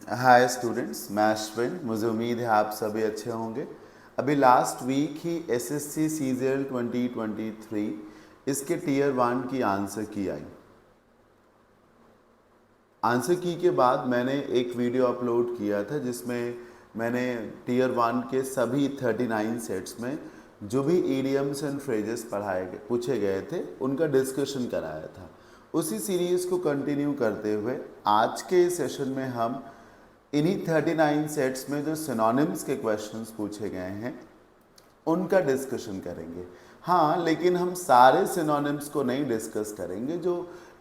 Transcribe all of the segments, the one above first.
Hi students, मैं अश्विन। मुझे उम्मीद है आप सभी अच्छे होंगे। अभी लास्ट वीक ही एसएससी सीजीएल 2023 इसके टीयर 1 की आंसर की आई। आंसर की के बाद मैंने एक वीडियो अपलोड किया था जिसमें मैंने टीयर 1 के सभी 39 सेट्स में जो भी ईडियम्स एंड फ्रेजेस पूछे गए थे उनका डिस्कशन कराया था। उसी सीरीज़ को कंटिन्यू करते हुए आज के सेशन में हम इन्हीं 39 सेट्स में जो सिनोनिम्स के क्वेश्चंस पूछे गए हैं उनका डिस्कशन करेंगे। हाँ, लेकिन हम सारे सिनोनिम्स को नहीं डिस्कस करेंगे। जो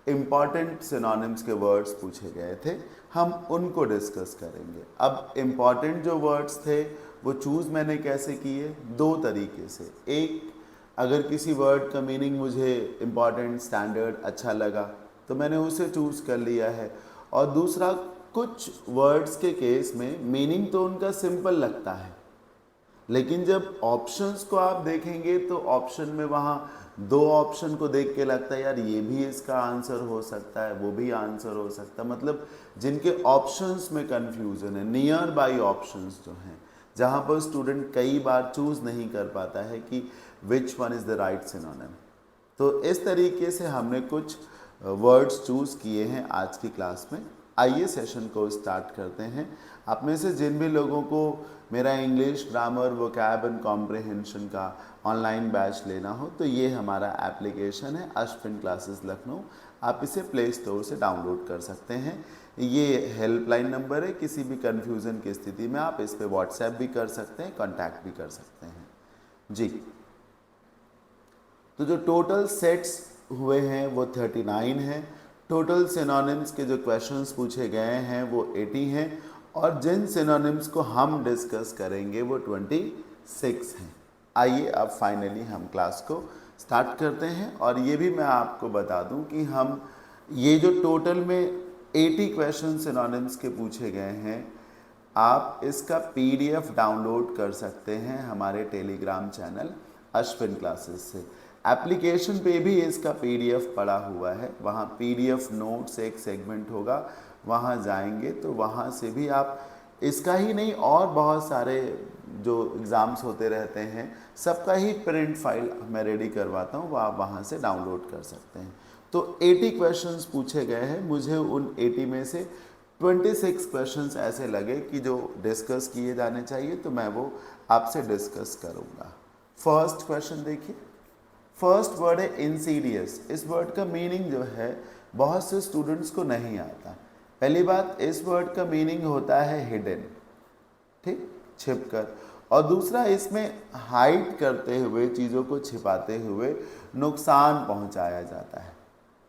इम्पॉर्टेंट सिनोनिम्स के वर्ड्स पूछे गए थे हम उनको डिस्कस करेंगे। अब इम्पॉर्टेंट जो वर्ड्स थे वो चूज़ मैंने कैसे किए, दो तरीके से। एक, अगर किसी वर्ड का मीनिंग मुझे इम्पॉर्टेंट स्टैंडर्ड अच्छा लगा तो मैंने उसे चूज़ कर लिया है। और दूसरा, कुछ वर्ड्स के केस में मीनिंग तो उनका सिंपल लगता है, लेकिन जब ऑप्शंस को आप देखेंगे तो ऑप्शन में वहाँ दो ऑप्शन को देख के लगता है यार ये भी इसका आंसर हो सकता है, वो भी आंसर हो सकता है। मतलब जिनके ऑप्शंस में कंफ्यूजन है, नियर बाई ऑप्शंस जो हैं, जहाँ पर स्टूडेंट कई बार चूज़ नहीं कर पाता है कि which one is the right synonym. तो इस तरीके से हमने कुछ वर्ड्स चूज़ किए हैं आज की क्लास में। आइए सेशन को स्टार्ट करते हैं। आप में से जिन भी लोगों को मेरा English grammar vocab and comprehension का ऑनलाइन बैच लेना हो तो ये हमारा एप्लीकेशन है अश्विन क्लासेस लखनऊ। आप इसे प्ले स्टोर से डाउनलोड कर सकते हैं। ये हेल्पलाइन नंबर है, किसी भी कन्फ्यूज़न की स्थिति में आप इस पर व्हाट्सएप भी कर सकते हैं, कॉन्टैक्ट भी कर सकते हैं जी। तो जो टोटल सेट्स हुए हैं वो 39 हैं। टोटल सिनोनिम्स के जो क्वेश्चंस पूछे गए हैं वो 80 हैं और जिन सिनोनिम्स को हम डिस्कस करेंगे वो 26 हैं। आइए अब फाइनली हम क्लास को स्टार्ट करते हैं। और ये भी मैं आपको बता दूं कि हम ये जो टोटल में 80 क्वेश्चन सिनोनिम्स के पूछे गए हैं, आप इसका पीडीएफ डाउनलोड कर सकते हैं हमारे टेलीग्राम चैनल अश्विन क्लासेस से। एप्लीकेशन पे भी इसका पीडीएफ पड़ा हुआ है, वहाँ पीडीएफ नोट्स एक सेगमेंट होगा, वहाँ जाएंगे तो वहाँ से भी आप इसका ही नहीं और बहुत सारे जो एग्ज़ाम्स होते रहते हैं सबका ही प्रिंट फाइल मैं रेडी करवाता हूँ, वो आप वहाँ से डाउनलोड कर सकते हैं। तो 80 क्वेश्चंस पूछे गए हैं। मुझे उन 80 में से 26 क्वेश्चंस ऐसे लगे कि जो डिस्कस किए जाने चाहिए, तो मैं वो आपसे डिस्कस करूँगा। फर्स्ट क्वेश्चन देखिए। फर्स्ट वर्ड है इंसीडियस। इस वर्ड का मीनिंग जो है बहुत से स्टूडेंट्स को नहीं आता। पहली बात, इस वर्ड का मीनिंग होता है हिडन, ठीक, छिपकर। और दूसरा, इसमें हाइड करते हुए, चीज़ों को छिपाते हुए नुकसान पहुंचाया जाता है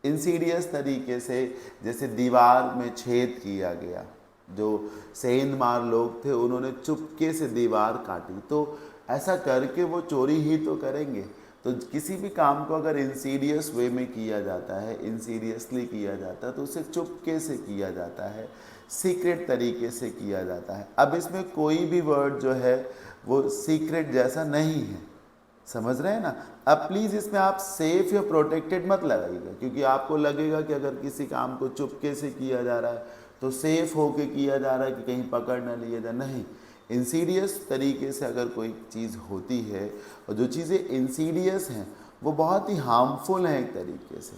इंसीडियस तरीके से। जैसे दीवार में छेद किया गया, जो सेंधमार लोग थे उन्होंने चुपके से दीवार काटी, तो ऐसा करके वो चोरी ही तो करेंगे। तो किसी भी काम को अगर इंसीडियस वे में किया जाता है, इंसीडियसली किया जाता है, तो उसे चुपके से किया जाता है, सीक्रेट तरीके से किया जाता है। अब इसमें कोई भी वर्ड जो है वो सीक्रेट जैसा नहीं है, समझ रहे हैं ना। अब प्लीज़ इसमें आप सेफ या प्रोटेक्टेड मत लगाइएगा, क्योंकि आपको लगेगा कि अगर किसी काम को चुपके से किया जा रहा है तो सेफ होके किया जा रहा है कि कहीं पकड़ ना लिया जाए। नहीं, इंसीडियस तरीके से अगर कोई चीज़ होती है, और जो चीज़ें इंसीडियस हैं वो बहुत ही हार्मफुल हैं एक तरीके से,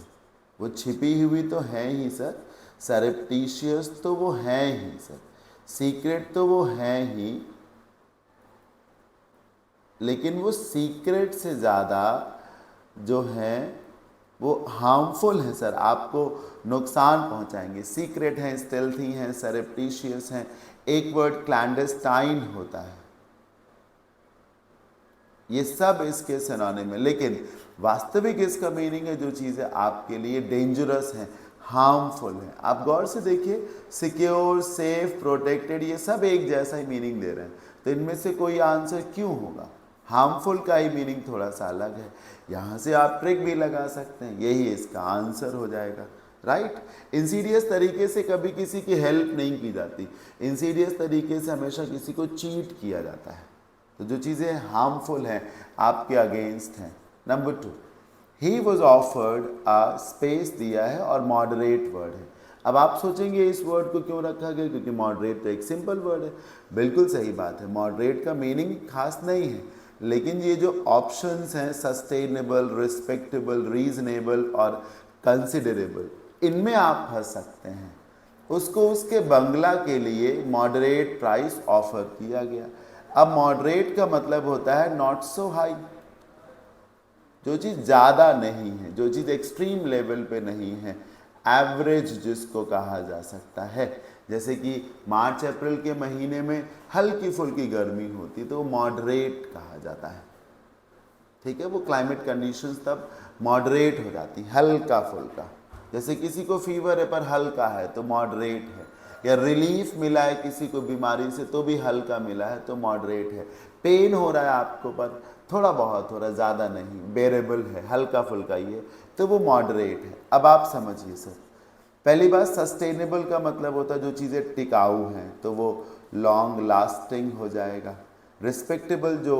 वो छिपी हुई तो हैं ही सर, सरप्टिशियस तो वो हैं ही सर, सीक्रेट तो वो हैं ही, लेकिन वो सीक्रेट से ज़्यादा जो हैं वो हार्मफुल हैं सर, आपको नुकसान पहुंचाएंगे। सीक्रेट हैं, स्टेल्थी हैं, सरप्टिशियस हैं। एक वर्ड क्लैंडस्टाइन होता है, ये सब इसके सिनोनिम है। लेकिन वास्तविक इसका मीनिंग है जो चीज़ें आपके लिए डेंजरस हैं, हार्मफुल हैं। आप गौर से देखिए, सिक्योर, सेफ, प्रोटेक्टेड, ये सब एक जैसा ही मीनिंग दे रहे हैं, तो इनमें से कोई आंसर क्यों होगा? हार्मफुल का ही मीनिंग थोड़ा सा अलग है। यहाँ से आप ट्रिक भी लगा सकते हैं, यही इसका आंसर हो जाएगा, राइट। इंसीडियस तरीके से कभी किसी की हेल्प नहीं की जाती, इंसीडियस तरीके से हमेशा किसी को चीट किया जाता है। तो जो चीज़ें हार्मफुल हैं, आपके अगेंस्ट हैं। Number 2, he was offered, space दिया है और मॉडरेट वर्ड है। अब आप सोचेंगे इस वर्ड को क्यों रखा गया, क्योंकि मॉडरेट तो एक सिंपल वर्ड है। बिल्कुल सही बात है, मॉडरेट का मीनिंग खास नहीं है, लेकिन ये जो ऑप्शंस हैं सस्टेनेबल, रिस्पेक्टेबल, रीजनेबल और कंसिडरेबल, इनमें आप फंस सकते हैं। उसको उसके बंगला के लिए मॉडरेट प्राइस ऑफर किया गया। अब मॉडरेट का मतलब होता है नॉट सो हाई, जो चीज़ ज़्यादा नहीं है, जो चीज़ एक्सट्रीम लेवल पे नहीं है, एवरेज जिसको कहा जा सकता है। जैसे कि मार्च अप्रैल के महीने में हल्की फुल्की गर्मी होती तो मॉडरेट कहा जाता है, ठीक है। वो क्लाइमेट कंडीशंस तब मॉडरेट हो जाती, हल्का फुल्का। जैसे किसी को फीवर है पर हल्का है तो मॉडरेट है, या रिलीफ मिला है किसी को बीमारी से तो भी हल्का मिला है तो मॉडरेट है। पेन हो रहा है आपको पर थोड़ा बहुत हो रहा है, ज़्यादा नहीं, बेरेबल है, हल्का फुल्का ही है, तो वो मॉडरेट है। अब आप समझिए सर, पहली बात सस्टेनेबल का मतलब होता है जो चीज़ें टिकाऊ हैं तो वो लॉन्ग लास्टिंग हो जाएगा। रिस्पेक्टेबल जो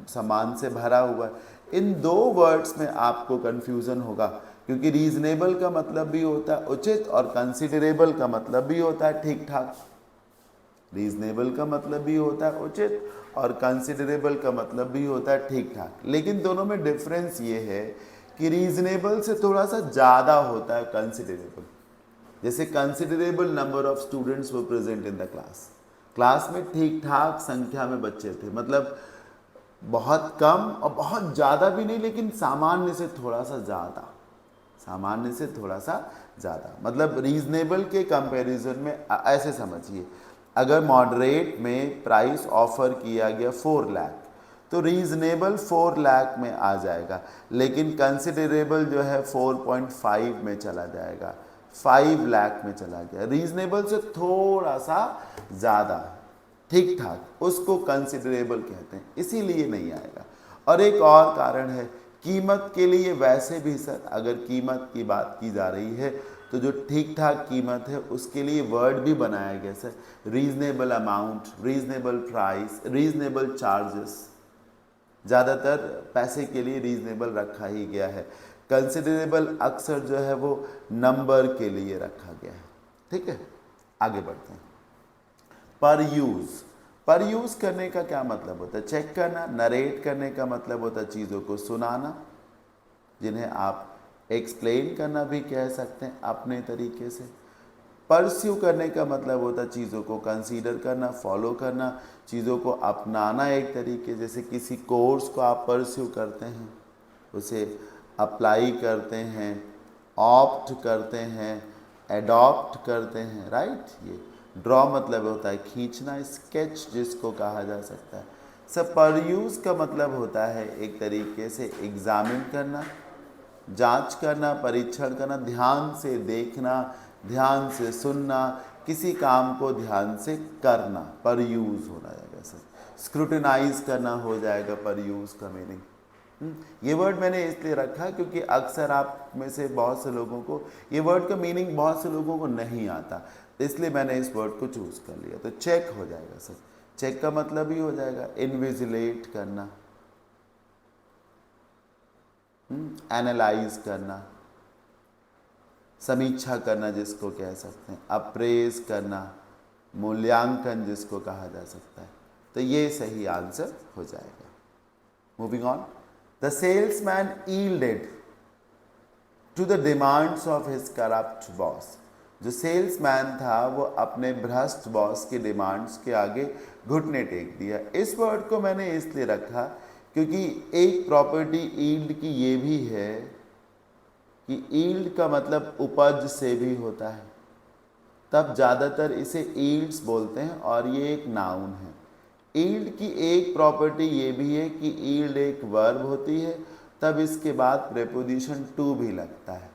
सामान से भरा हुआ है। इन दो वर्ड्स में आपको कन्फ्यूज़न होगा, क्योंकि रीजनेबल का मतलब भी होता है उचित और कंसिडरेबल का मतलब भी होता है ठीक ठाक। रीजनेबल का मतलब भी होता है उचित और कंसिडरेबल का मतलब भी होता है ठीक ठाक, लेकिन दोनों में डिफरेंस ये है कि रीजनेबल से थोड़ा सा ज़्यादा होता है कंसिडरेबल। जैसे कंसिडरेबल नंबर ऑफ स्टूडेंट्स वो present in the class, class में ठीक ठाक संख्या में बच्चे थे, मतलब बहुत कम और बहुत ज़्यादा भी नहीं, लेकिन सामान्य से थोड़ा सा ज़्यादा, सामान्य से थोड़ा सा ज़्यादा, मतलब रीजनेबल के कंपैरिजन में। ऐसे समझिए, अगर मॉडरेट में प्राइस ऑफर किया गया 4 लाख तो रीजनेबल 4 लाख में आ जाएगा, लेकिन कंसिडरेबल जो है 4.5 में चला जाएगा, 5 लाख में चला गया। रीजनेबल से थोड़ा सा ज़्यादा, ठीक ठाक, उसको कंसिडरेबल कहते हैं, इसीलिए नहीं आएगा। और एक और कारण है, कीमत के लिए वैसे भी सर अगर कीमत की बात की जा रही है तो जो ठीक ठाक कीमत है उसके लिए वर्ड भी बनाया गया sir, reasonable amount, reasonable price, reasonable charges. ज़्यादातर पैसे के लिए रीजनेबल रखा ही गया है। कंसिडरेबल अक्सर जो है वो नंबर के लिए रखा गया है, ठीक है। आगे बढ़ते हैं। पर यूज़, पर यूज़ करने का क्या मतलब होता है? चेक करना। नरेट करने का मतलब होता है चीज़ों को सुनाना, जिन्हें आप एक्सप्लेन करना भी कह सकते हैं अपने तरीके से। परस्यू करने का मतलब होता है चीज़ों को कंसीडर करना, फॉलो करना, चीज़ों को अपनाना एक तरीके। जैसे किसी कोर्स को आप परस्यू करते हैं, उसे अप्लाई करते हैं, ऑप्ट करते हैं, एडॉप्ट करते हैं, राइट। ये ड्रॉ मतलब होता है खींचना, स्केच जिसको कहा जा सकता है। सब परयूज़ का मतलब होता है एक तरीके से एग्जामिन करना, जांच करना, परीक्षण करना, ध्यान से देखना, ध्यान से सुनना, किसी काम को ध्यान से करना, पर यूज़ होना जाएगा सर। स्क्रूटिनाइज करना हो जाएगा पर यूज़ का मीनिंग। ये वर्ड मैंने इसलिए रखा क्योंकि अक्सर आप में से बहुत से लोगों को ये वर्ड का मीनिंग बहुत से लोगों को नहीं आता, इसलिए मैंने इस वर्ड को चूज़ कर लिया। तो चेक हो जाएगा सर, चेक का मतलब ही हो जाएगा इन्विजिलेट करना, एनालाइज करना, समीक्षा करना जिसको कह सकते हैं, अप्रेज करना, मूल्यांकन जिसको कहा जा सकता है। तो ये सही आंसर हो जाएगा। Moving on, the salesman yielded to the demands of his corrupt boss. जो सेल्समैन था वो अपने भ्रष्ट बॉस के डिमांड्स के आगे घुटने टेक दिया। इस वर्ड को मैंने इसलिए रखा क्योंकि एक प्रॉपर्टी यील्ड की ये भी है कि यील्ड का मतलब उपज से भी होता है, तब ज़्यादातर इसे यील्ड्स बोलते हैं और ये एक नाउन है। यील्ड की एक प्रॉपर्टी ये भी है कि यील्ड एक वर्ब होती है, तब इसके बाद प्रेपोजिशन टू भी लगता है।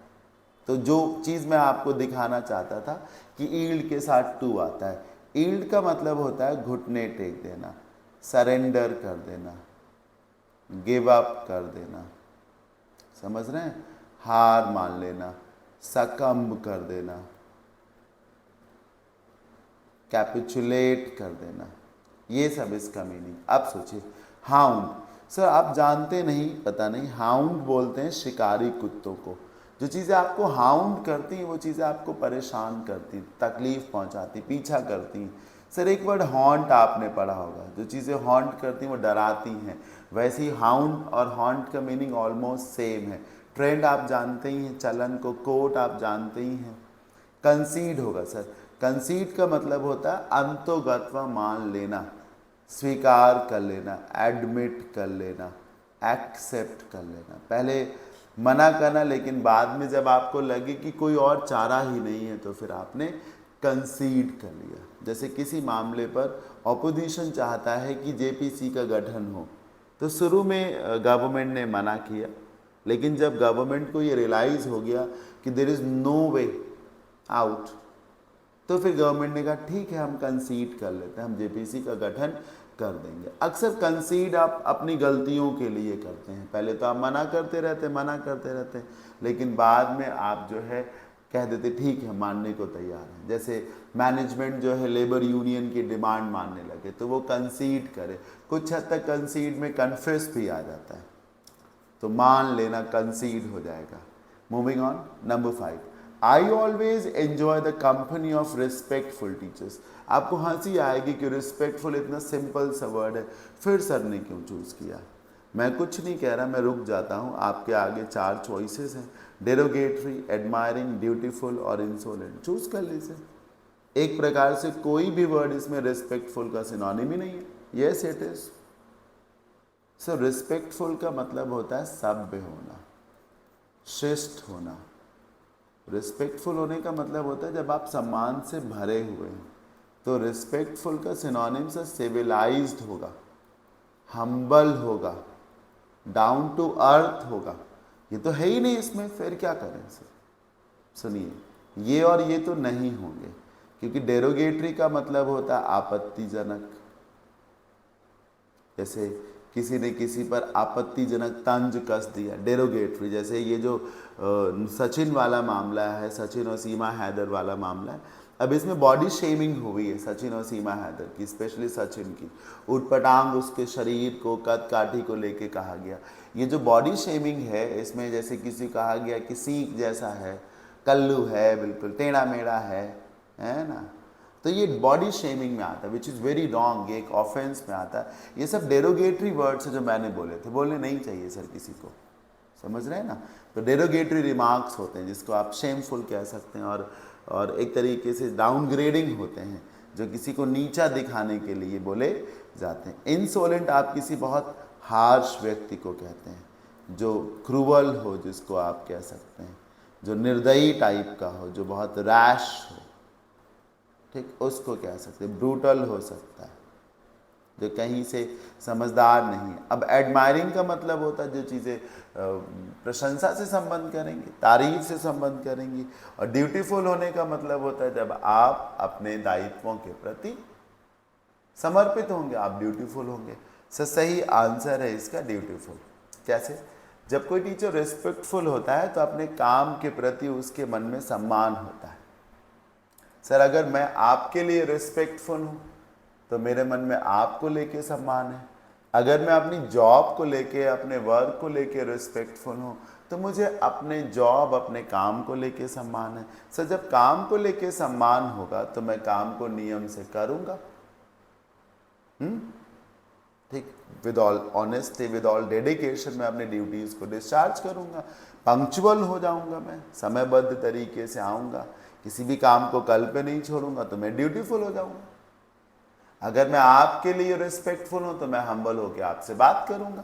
तो जो चीज़ मैं आपको दिखाना चाहता था कि यील्ड के साथ टू आता है। यील्ड का मतलब होता है घुटने टेक देना, सरेंडर कर देना, गिव अप कर देना, समझ रहे हैं, हार मान लेना, सकम्ब कर देना, कैपिचुलेट कर देना, ये सब इसका मीनिंग। अब सोचिए हाउंड, सर आप जानते नहीं, पता नहीं, हाउंड बोलते हैं शिकारी कुत्तों को। जो चीज़ें आपको हाउंड करती हैं वो चीज़ें आपको परेशान करती, तकलीफ पहुंचाती, पीछा करती हैं। सर एक वर्ड हॉन्ट आपने पढ़ा होगा, जो चीज़ें हॉन्ट करती हैं वो डराती हैं। वैसे ही हाउंड और हॉन्ट का मीनिंग ऑलमोस्ट सेम है। ट्रेंड आप जानते ही हैं, चलन को, कोट आप जानते ही हैं। कंसीड होगा सर, कंसीड का मतलब होता है अंतोगत्वा मान लेना, स्वीकार कर लेना, एडमिट कर लेना, एक्सेप्ट कर लेना। पहले मना करना, लेकिन बाद में जब आपको लगे कि कोई और चारा ही नहीं है तो फिर आपने कंसीड कर लिया। जैसे किसी मामले पर ऑपोजिशन चाहता है कि जेपीसी का गठन हो, तो शुरू में गवर्नमेंट ने मना किया, लेकिन जब गवर्नमेंट को ये रियलाइज़ हो गया कि there is no way out, तो फिर गवर्नमेंट ने कहा ठीक है हम कंसीड कर लेते हैं, हम जेपीसी का गठन कर देंगे। अक्सर कंसीड आप अपनी गलतियों के लिए करते हैं। पहले तो आप मना करते रहते, लेकिन बाद में आप जो है कह देते ठीक है मानने को तैयार हैं। जैसे मैनेजमेंट जो है लेबर यूनियन की डिमांड मानने लगे तो वो कंसीड करे, कुछ हद तक कंसीड में कन्फेस भी आ जाता है, तो मान लेना कंसीड हो जाएगा। Moving on, number 5, I always enjoy the company of respectful teachers. आपको हंसी आएगी कि रिस्पेक्टफुल इतना सिंपल सा वर्ड है, फिर सर ने क्यों चूज़ किया। मैं कुछ नहीं कह रहा, मैं रुक जाता हूँ। आपके आगे 4 चॉइसेस हैं, डेरोगेटरी, एडमायरिंग, ब्यूटीफुल और इंसोलेंट। चूज कर लीजिए। एक प्रकार से कोई भी वर्ड इसमें रिस्पेक्टफुल का सिनोनिम ही नहीं है। Yes it is. So respectful का मतलब होता है सभ्य होना, शिष्ट होना। रिस्पेक्टफुल होने का मतलब होता है जब आप सम्मान से भरे हुए हैं। तो रिस्पेक्टफुल का सिनोनिम से सिविलाइज्ड होगा, हम्बल होगा, डाउन टू अर्थ होगा। ये तो है ही नहीं इसमें, फिर क्या करें सर। सुनिए, ये और ये तो नहीं होंगे, क्योंकि डेरोगेटरी का मतलब होता है आपत्तिजनक। जैसे किसी ने किसी पर आपत्तिजनक तंज कस दिया, डेरोगेटरी। जैसे ये जो सचिन वाला मामला है, सचिन और सीमा हैदर वाला मामला है, अब इसमें बॉडी शेमिंग हुई है सचिन और सीमा हैदर की, स्पेशली सचिन की। उटपटांग उसके शरीर को, कद काठी को लेके कहा गया। ये जो बॉडी शेमिंग है, इसमें जैसे किसी कहा गया कि सीख जैसा है, कल्लू है, बिल्कुल टेढ़ा मेढ़ा है ना, तो ये बॉडी शेमिंग में आता है, विच इज़ वेरी रॉन्ग। ये एक ऑफेंस में आता है। ये सब डेरोगेटरी वर्ड्स है जो मैंने बोले थे, बोलने नहीं चाहिए सर किसी को, समझ रहे हैं ना। तो डेरोगेटरी रिमार्क्स होते हैं जिसको आप शेमफुल कह सकते हैं, और एक तरीके से डाउनग्रेडिंग होते हैं जो किसी को नीचा दिखाने के लिए बोले जाते हैं। इंसोलेंट आप किसी बहुत हार्श व्यक्ति को कहते हैं, जो क्रूअल हो, जिसको आप कह सकते हैं, जो निर्दयी टाइप का हो, जो बहुत रैश हो, ठीक, उसको कह सकते हैं। ब्रूटल हो सकता है, जो कहीं से समझदार नहीं है। अब एडमायरिंग का मतलब होता है जो चीज़ें प्रशंसा से संबंध करेंगी, तारीफ से संबंध करेंगी। और ड्यूटीफुल होने का मतलब होता है जब आप अपने दायित्वों के प्रति समर्पित होंगे, आप ड्यूटीफुल होंगे। सही आंसर है इसका ड्यूटीफुल। कैसे? जब कोई टीचर रिस्पेक्टफुल होता है तो अपने काम के प्रति उसके मन में सम्मान होता है। सर अगर मैं आपके लिए रिस्पेक्टफुल हूँ तो मेरे मन में आपको लेके सम्मान है। अगर मैं अपनी जॉब को लेके, अपने वर्क को लेके रिस्पेक्टफुल हूँ तो मुझे अपने जॉब, अपने काम को लेके सम्मान है। सर जब काम को लेके सम्मान होगा तो मैं काम को नियम से करूँगा, ठीक, with all honesty, with all dedication मैं अपने ड्यूटीज़ को डिस्चार्ज करूँगा। पंक्चुअल हो जाऊँगा, मैं समयबद्ध तरीके से आऊँगा, किसी भी काम को कल पे नहीं छोड़ूंगा, तो मैं ड्यूटीफुल हो जाऊँगा। अगर मैं आपके लिए रिस्पेक्टफुल हूँ तो मैं हम्बल होकर आपसे बात करूँगा,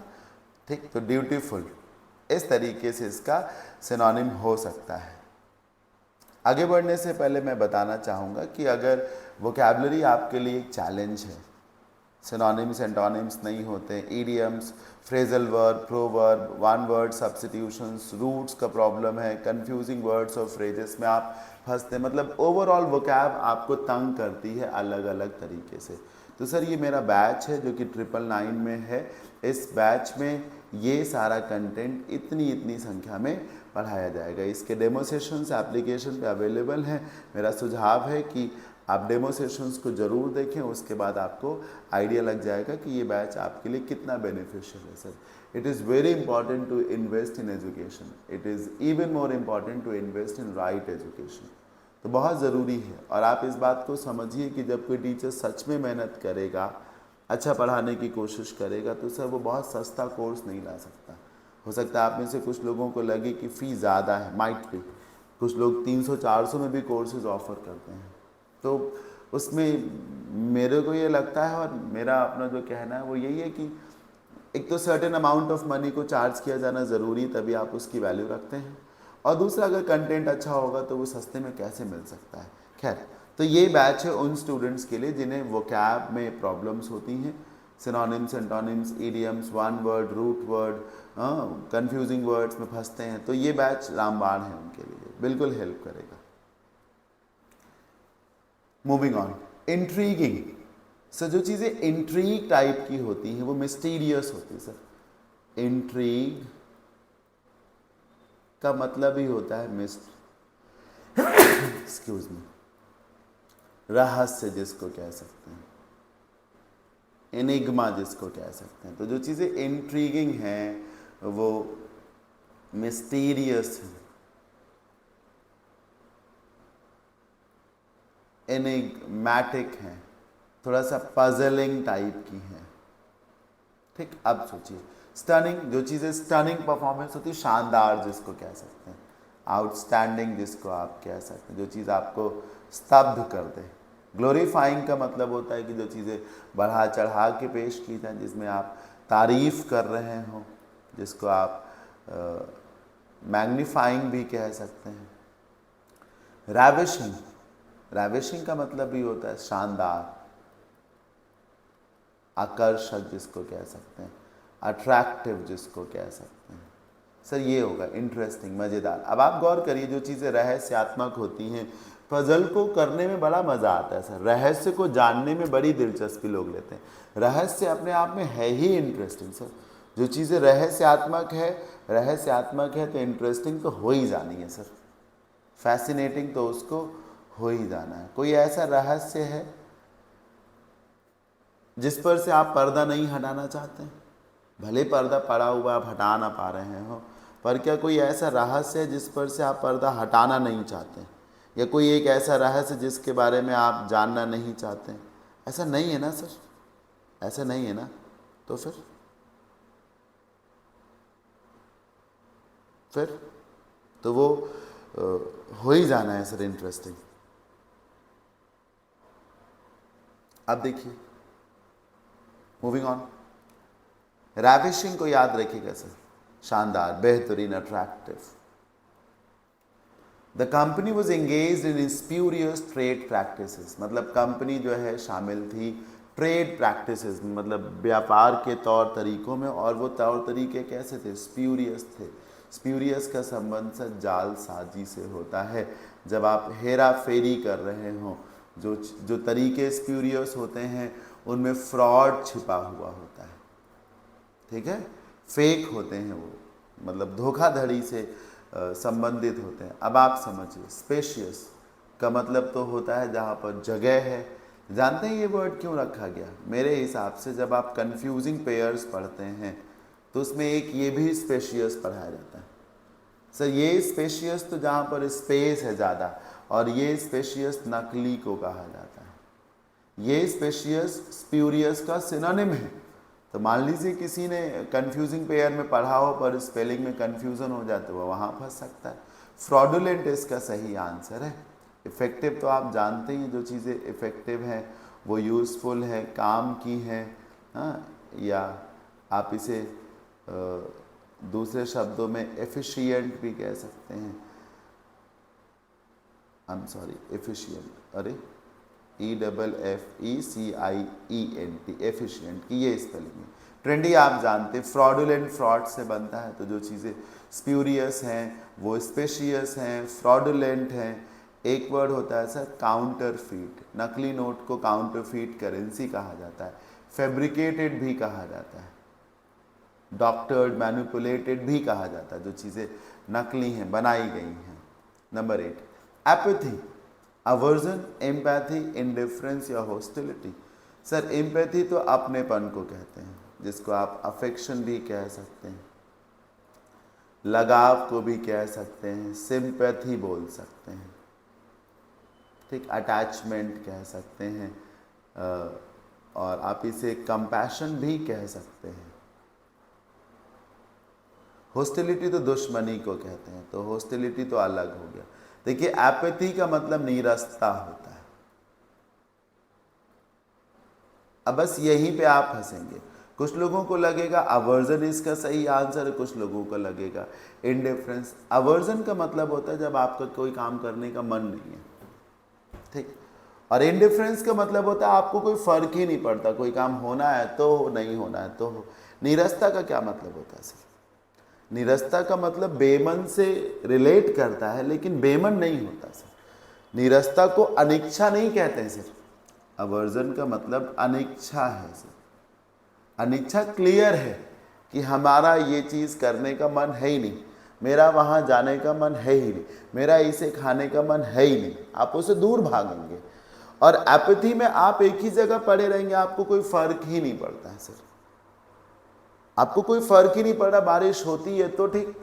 ठीक। तो ड्यूटीफुल इस तरीके से इसका सिनोनिम हो सकता है। आगे बढ़ने से पहले मैं बताना चाहूँगा कि अगर वोकैबुलरी आपके लिए एक चैलेंज है, सिनोनिम्स एंटोनिम्स नहीं होते, idioms, phrasal verb, proverb, one word substitutions, roots का प्रॉब्लम है, कंफ्यूजिंग वर्ड्स और फ्रेजेस में आप फंसते, मतलब ओवरऑल वोकैब आपको तंग करती है अलग अलग तरीके से, तो सर ये मेरा बैच है जो कि 999 में है। इस बैच में ये सारा कंटेंट इतनी संख्या में पढ़ाया जाएगा। इसके डेमो सेशंस एप्लीकेशन पे अवेलेबल हैं। मेरा सुझाव है कि आप डेमो सेशंस को ज़रूर देखें, उसके बाद आपको आइडिया लग जाएगा कि ये बैच आपके लिए कितना बेनिफिशियल है। Sir It is very important to invest in education. It is even more important to invest in right education. तो बहुत ज़रूरी है। और आप इस बात को समझिए कि जब कोई टीचर सच में मेहनत करेगा, अच्छा पढ़ाने की कोशिश करेगा, तो सर वो बहुत सस्ता कोर्स नहीं ला सकता। हो सकता है आप में से कुछ लोगों को लगे कि फ़ीस ज़्यादा है, माइट भी, कुछ लोग 300-400 में भी कोर्सेज ऑफ़र करते हैं। तो उसमें मेरे को ये लगता है, और मेरा अपना जो कहना है वो यही है कि एक तो सर्टेन अमाउंट ऑफ मनी को चार्ज किया जाना ज़रूरी, तभी आप उसकी वैल्यू रखते हैं। और दूसरा, अगर कंटेंट अच्छा होगा तो वो सस्ते में कैसे मिल सकता है। खैर, तो ये बैच है उन स्टूडेंट्स के लिए जिन्हें वोकैब में प्रॉब्लम्स होती हैं, synonyms, antonyms, idioms, one word, root word, confusing words में फंसते हैं। तो ये बैच रामबाण है उनके लिए, बिल्कुल हेल्प करेगा। Moving on, intriguing. सर जो चीज़ें इंट्रीग टाइप की होती हैं वो मिस्टीरियस होती है। सर इंट्रीग का मतलब ही होता है एक्सक्यूज मी, रहस्य जिसको कह सकते हैं, एनिग्मा जिसको कह सकते हैं। तो जो चीज़ें इंट्रीगिंग हैं वो मिस्टीरियस हैं, एनिग्मैटिक हैं, थोड़ा सा पजलिंग टाइप की हैं। ठीक, अब सोचिए, स्टनिंग, जो चीज़ें स्टनिंग परफॉर्मेंस होती है, शानदार जिसको कह सकते हैं, आउटस्टैंडिंग जिसको आप कह सकते हैं, जो चीज़ आपको स्तब्ध कर दे। ग्लोरीफाइंग का मतलब होता है कि जो चीज़ें बढ़ा चढ़ा के पेश की जाए, जिसमें आप तारीफ कर रहे हो, जिसको आप मैग्नीफाइंग भी कह सकते हैं। रैविशिंग, रैविशिंग का मतलब भी होता है शानदार, आकर्षक जिसको कह सकते हैं, अट्रैक्टिव जिसको कह सकते हैं। सर ये होगा इंटरेस्टिंग, मज़ेदार। अब आप गौर करिए, जो चीज़ें रहस्यात्मक होती हैं, पजल को करने में बड़ा मज़ा आता है। सर रहस्य को जानने में बड़ी दिलचस्पी लोग लेते हैं। रहस्य अपने आप में है ही इंटरेस्टिंग। सर जो चीज़ें रहस्यात्मक है तो इंटरेस्टिंग तो हो ही जानी है सर, फैसिनेटिंग तो उसको हो ही जाना है। कोई ऐसा रहस्य है जिस पर से आप पर्दा नहीं हटाना चाहते हैं? भले पर्दा पड़ा हुआ आप हटा ना पा रहे हो, पर क्या कोई ऐसा रहस्य है जिस पर से आप पर्दा हटाना नहीं चाहते? या कोई एक ऐसा रहस्य जिसके बारे में आप जानना नहीं चाहते? ऐसा नहीं है ना सर, ऐसा नहीं है ना। तो फिर तो वो हो ही जाना है सर इंटरेस्टिंग। अब देखिए, मूविंग ऑन, रैविशिंग को याद रखिएगा सर, शानदार, बेहतरीन, attractive. The company was engaged in spurious trade practices, मतलब कंपनी जो है शामिल थी ट्रेड प्रैक्टिसेस, मतलब व्यापार के तौर तरीकों में। और वो तौर तरीके कैसे थे? स्प्यूरियस थे। स्प्यूरियस का संबंध सर जालसाजी से होता है। जब आप हेरा फेरी कर रहे हो, जो तरीके स्प्यूरियस होते हैं उनमें फ्रॉड छिपा हुआ होता है। ठीक है, फेक होते हैं वो, मतलब धोखाधड़ी से संबंधित होते हैं। अब आप समझिए, स्पेशियस का मतलब तो होता है जहाँ पर जगह है। जानते हैं ये वर्ड क्यों रखा गया? मेरे हिसाब से जब आप कंफ्यूजिंग पेयर्स पढ़ते हैं तो उसमें एक ये भी स्पेशियस पढ़ाया जाता है। सर ये स्पेशियस तो जहाँ पर स्पेस है ज़्यादा, और ये स्पेशियस नकली को कहा जाता है। ये स्पेशियस स्प्यूरियस का सिनोनिम है। तो मान लीजिए किसी ने कंफ्यूजिंग पेयर में पढ़ा हो पर स्पेलिंग में कंफ्यूजन हो जाए तो वह वहाँ फंस सकता है। फ्रॉडुलेंट इसका सही आंसर है। इफ़ेक्टिव तो आप जानते ही, जो चीज़ें इफ़ेक्टिव हैं वो यूज़फुल है, काम की हैं, हाँ, या आप इसे दूसरे शब्दों में एफिशिएंट भी कह सकते हैं। आई एम सॉरी, एफिशिएंट, अरे EFFECIENT, एफिशिएंट की ये स्पेलिंग है। ट्रेंडी आप जानते, फ्रॉडुलेंट फ्रॉड से बनता है। तो जो चीज़ें स्प्यूरियस हैं वो स्पेशियस हैं, फ्रॉडुलेंट हैं। एक वर्ड होता है सर काउंटरफीट, नकली नोट को काउंटरफीट करेंसी कहा जाता है, फैब्रिकेटेड भी कहा जाता है, डॉक्टर्ड, मैनिपुलेटेड भी कहा जाता है, जो चीज़ें नकली हैं, बनाई गई हैं। Number 8, apathy, aversion, empathy, indifference या हॉस्टिलिटी। सर एम्पैथी तो अपनेपन को कहते हैं, जिसको आप अफेक्शन भी कह सकते हैं, लगाव को भी कह सकते हैं, सिंपैथी बोल सकते हैं, ठीक, अटैचमेंट कह सकते हैं, और आप इसे कंपैशन भी कह सकते हैं। हॉस्टिलिटी तो दुश्मनी को कहते हैं, तो हॉस्टिलिटी तो अलग हो गया। देखिए, एपैथी का मतलब नीरसता होता है। अब बस यहीं पे आप फंसेंगे। कुछ लोगों को लगेगा अवर्जन इसका सही आंसर है, कुछ लोगों को लगेगा इंडिफरेंस। अवर्जन का मतलब होता है जब आपका कोई काम करने का मन नहीं है, ठीक, और इंडिफरेंस का मतलब होता है आपको कोई फर्क ही नहीं पड़ता, कोई काम होना है तो हो, नहीं होना है तो हो। नीरसता का क्या मतलब होता है सर? नीरसता का मतलब बेमन से रिलेट करता है, लेकिन बेमन नहीं होता सर। नीरसता को अनिच्छा नहीं कहते हैं सर। अवर्जन का मतलब अनिच्छा है सर। अनिच्छा क्लियर है कि हमारा ये चीज़ करने का मन है ही नहीं, मेरा वहाँ जाने का मन है ही नहीं, मेरा इसे खाने का मन है ही नहीं, आप उससे दूर भागेंगे। और एपैथी में आप एक ही जगह पड़े रहेंगे, आपको कोई फर्क ही नहीं पड़ता है सर। आपको कोई फर्क ही नहीं पड़ रहा, बारिश होती है तो ठीक,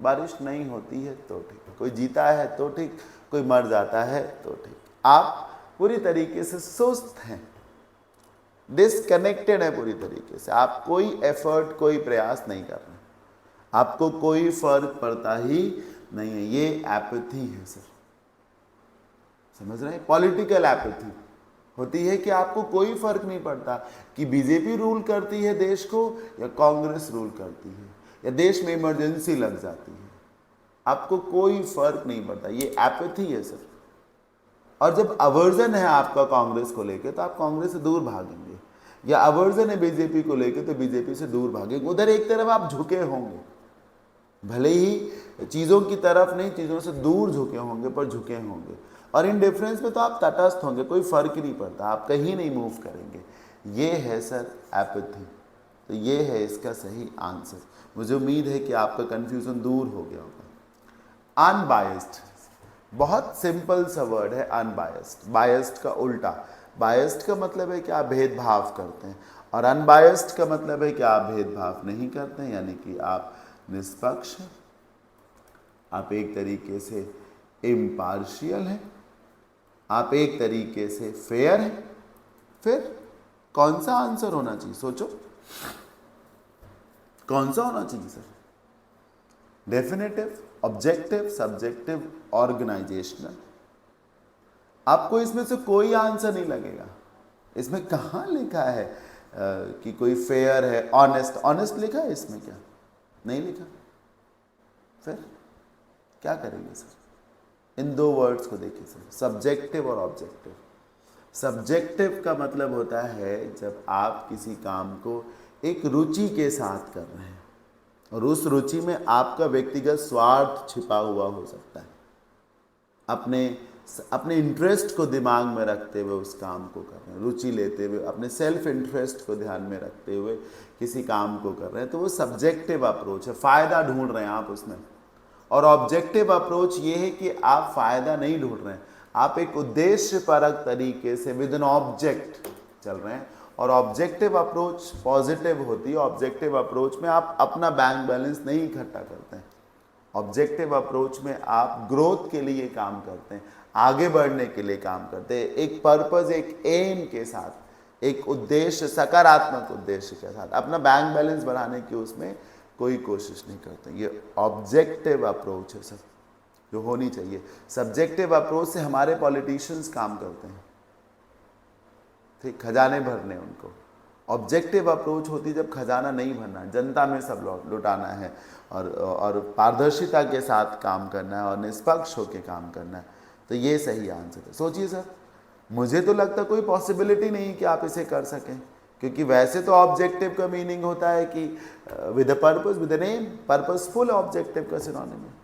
बारिश नहीं होती है तो ठीक, कोई जीता है तो ठीक, कोई मर जाता है तो ठीक। आप पूरी तरीके से सुस्त हैं, डिसकनेक्टेड है पूरी तरीके से। आप कोई एफर्ट, कोई प्रयास नहीं कर रहे, आपको कोई फर्क पड़ता ही नहीं है। ये एपैथी है सर, समझ रहे हैं? पॉलिटिकल एपैथी होती है कि आपको कोई फर्क नहीं पड़ता कि बीजेपी रूल करती है देश को या कांग्रेस रूल करती है या देश में इमरजेंसी लग जाती है, आपको कोई फर्क नहीं पड़ता। ये एपैथी है सर। और जब अवर्जन है आपका कांग्रेस को लेकर तो आप कांग्रेस से दूर भागेंगे, या अवर्जन है बीजेपी को लेकर तो बीजेपी से दूर भागेंगे। उधर एक तरफ आप झुके होंगे, भले ही चीज़ों की तरफ नहीं, चीज़ों से दूर झुके होंगे, पर झुके होंगे। और इन डिफरेंस में तो आप तटस्थ होंगे, कोई फर्क ही नहीं पड़ता, आप कहीं नहीं मूव करेंगे। ये है सर एपैथी। तो ये है इसका सही आंसर। मुझे उम्मीद है कि आपका कन्फ्यूजन दूर हो गया होगा। अनबायस्ड, बहुत सिंपल सा वर्ड है अनबायस्ड। बायस्ड का उल्टा, बायस्ड का मतलब है कि आप भेदभाव करते हैं, और अनबायस्ड का मतलब है कि आप भेदभाव नहीं करते हैं, यानी कि आप निष्पक्ष हैं, आप एक तरीके से इम्पार्शियल हैं, आप एक तरीके से फेयर हैं। फिर कौन सा आंसर होना चाहिए? सोचो, कौन सा होना चाहिए sir? Definitive, objective, subjective, organisational? आपको इसमें से कोई आंसर नहीं लगेगा। इसमें कहाँ लिखा है कि कोई फेयर है, ऑनेस्ट? ऑनेस्ट लिखा है इसमें? क्या नहीं लिखा? फिर क्या करेंगे सर? इन दो वर्ड्स को देखिए सर, सब्जेक्टिव और ऑब्जेक्टिव। सब्जेक्टिव का मतलब होता है जब आप किसी काम को एक रुचि के साथ कर रहे हैं और उस रुचि में आपका व्यक्तिगत स्वार्थ छिपा हुआ हो सकता है, अपने इंटरेस्ट को दिमाग में रखते हुए उस काम को कर रहे हैं, रुचि लेते हुए अपने सेल्फ इंटरेस्ट को ध्यान में रखते हुए किसी काम को कर रहे हैं, तो वो सब्जेक्टिव अप्रोच है, फ़ायदा ढूंढ रहे हैं आप उसमें। और ऑब्जेक्टिव अप्रोच ये है कि आप फ़ायदा नहीं ढूंढ रहे हैं, आप एक उद्देश्य परक तरीके से विद एन ऑब्जेक्ट चल रहे हैं। और ऑब्जेक्टिव अप्रोच पॉजिटिव होती है। ऑब्जेक्टिव अप्रोच में आप अपना बैंक बैलेंस नहीं इकट्ठा करते हैं, ऑब्जेक्टिव अप्रोच में आप ग्रोथ के लिए काम करते हैं, आगे बढ़ने के लिए काम करते हैं, एक पर्पस, एक एम के साथ, एक उद्देश्य, सकारात्मक उद्देश्य के साथ। अपना बैंक बैलेंस बढ़ाने की उसमें कोई कोशिश नहीं करते। ये ऑब्जेक्टिव अप्रोच है सर, जो होनी चाहिए। सब्जेक्टिव अप्रोच से हमारे पॉलिटिशियंस काम करते हैं, ठीक, खजाने भरने उनको। ऑब्जेक्टिव अप्रोच होती जब खजाना नहीं भरना, जनता में सब लुटाना है और पारदर्शिता के साथ काम करना है और निष्पक्ष होकर काम करना है। तो ये सही आंसर है। सोचिए सर, मुझे तो लगता कोई पॉसिबिलिटी नहीं कि आप इसे कर सकें, क्योंकि वैसे तो ऑब्जेक्टिव का मीनिंग होता है कि with a purpose, with a name, purposeful objective का सिनोनिम है।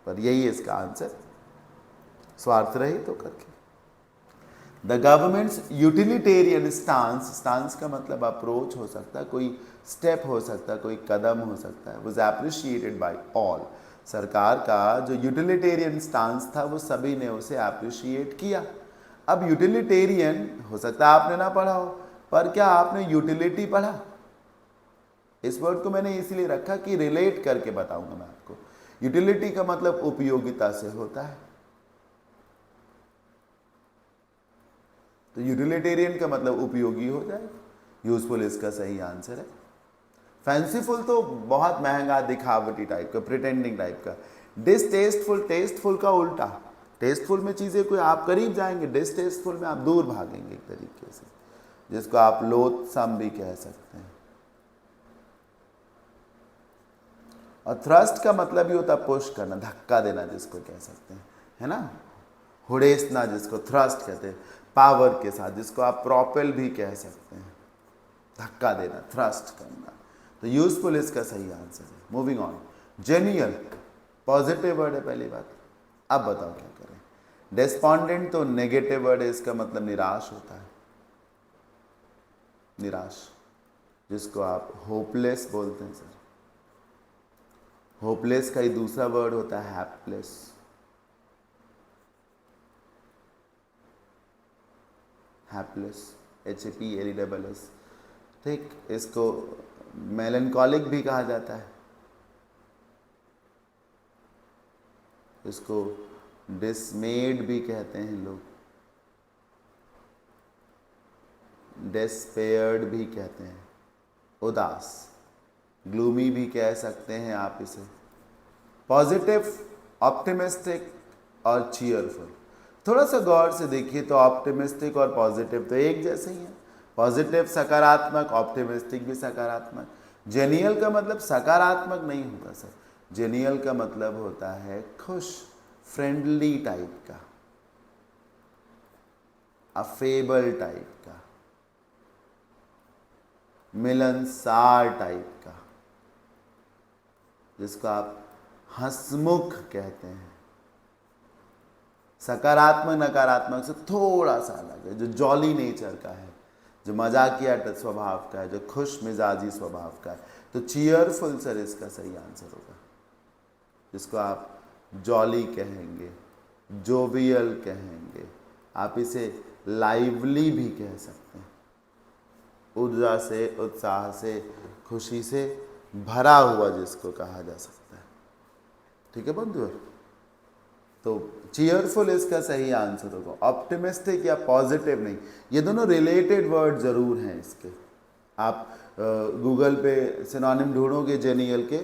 पर यही है इसका आंसर, स्वार्थ रहित होकर के। The governments utilitarian stance, stance का मतलब अप्रोच हो सकता है, कोई स्टेप हो सकता है, कोई कदम हो सकता है, वाज एप्रिशिएटेड बाय ऑल। सरकार का जो यूटिलिटेरियन स्टांस था वो सभी ने उसे एप्रिशिएट किया। अब यूटिलिटेरियन हो सकता है आपने ना पढ़ा हो, पर क्या आपने यूटिलिटी पढ़ा? इस वर्ड को मैंने इसलिए रखा कि रिलेट करके बताऊंगा मैं आपको। यूटिलिटी का मतलब उपयोगिता से होता है, तो यूटिलिटेरियन का मतलब उपयोगी हो जाएगा, यूजफुल इसका सही आंसर है। फैंसीफुल तो बहुत महंगा, दिखावटी टाइप का, प्रिटेंडिंग टाइप का। डिसटेस्टफुल, टेस्टफुल का उल्टा। टेस्टफुल में चीजें कोई आप करीब जाएंगे, डिसटेस्टफुल में आप दूर भागेंगे एक तरीके से, जिसको आप लोथसम भी कह सकते हैं। और थ्रस्ट का मतलब ही होता है पुश करना, धक्का देना जिसको कह सकते हैं, है ना। हुड़ेसना जिसको थ्रस्ट कहते हैं, पावर के साथ, जिसको आप प्रोपेल भी कह सकते हैं, धक्का देना, थ्रस्ट करना। तो यूजफुल इसका सही आंसर है। Moving on. Genuine positive word है पहली बात। अब बताओ क्या करें। डेस्पॉन्डेंट तो नेगेटिव वर्ड है, इसका मतलब निराश होता है, निराश, जिसको आप होपलेस बोलते हैं सर। होपलेस का ही दूसरा वर्ड होता है हैपलेस। हैपलेस, HAPLESS, ठीक। इसको मेलनकॉलिक भी कहा जाता है, इसको डिसमेड भी कहते हैं लोग, डेस्पेयर्ड भी कहते हैं, उदास, ग्लूमी भी कह सकते हैं आप इसे। पॉजिटिव, ऑप्टिमिस्टिक और चीयरफुल। थोड़ा सा गौर से देखिए तो ऑप्टिमिस्टिक और पॉजिटिव तो एक जैसे ही है। पॉजिटिव सकारात्मक, ऑप्टिमिस्टिक भी सकारात्मक। जेनियल का मतलब सकारात्मक नहीं होता सर, जेनियल का मतलब होता है खुश, फ्रेंडली टाइप का, अफेबल टाइप का, मिलनसार टाइप का, जिसको आप हंसमुख कहते हैं। सकारात्मक नकारात्मक से थोड़ा सा अलग है, जो जॉली नेचर का है, जो मजाकिया स्वभाव का है, जो खुश मिजाजी स्वभाव का है। तो चीयरफुल सर इसका सही आंसर होगा, जिसको आप जॉली कहेंगे, जोवियल कहेंगे, आप इसे लाइवली भी कह सकते हैं, ऊर्जा से, उत्साह से, खुशी से भरा हुआ जिसको कहा जा सकता है। ठीक है बंधुओं, तो चीयरफुल इसका सही आंसर होगा। ऑप्टिमिस्टिक या पॉजिटिव नहीं, ये दोनों रिलेटेड वर्ड जरूर हैं इसके। आप गूगल पे सिनोनिम ढूंढोगे जेनियल के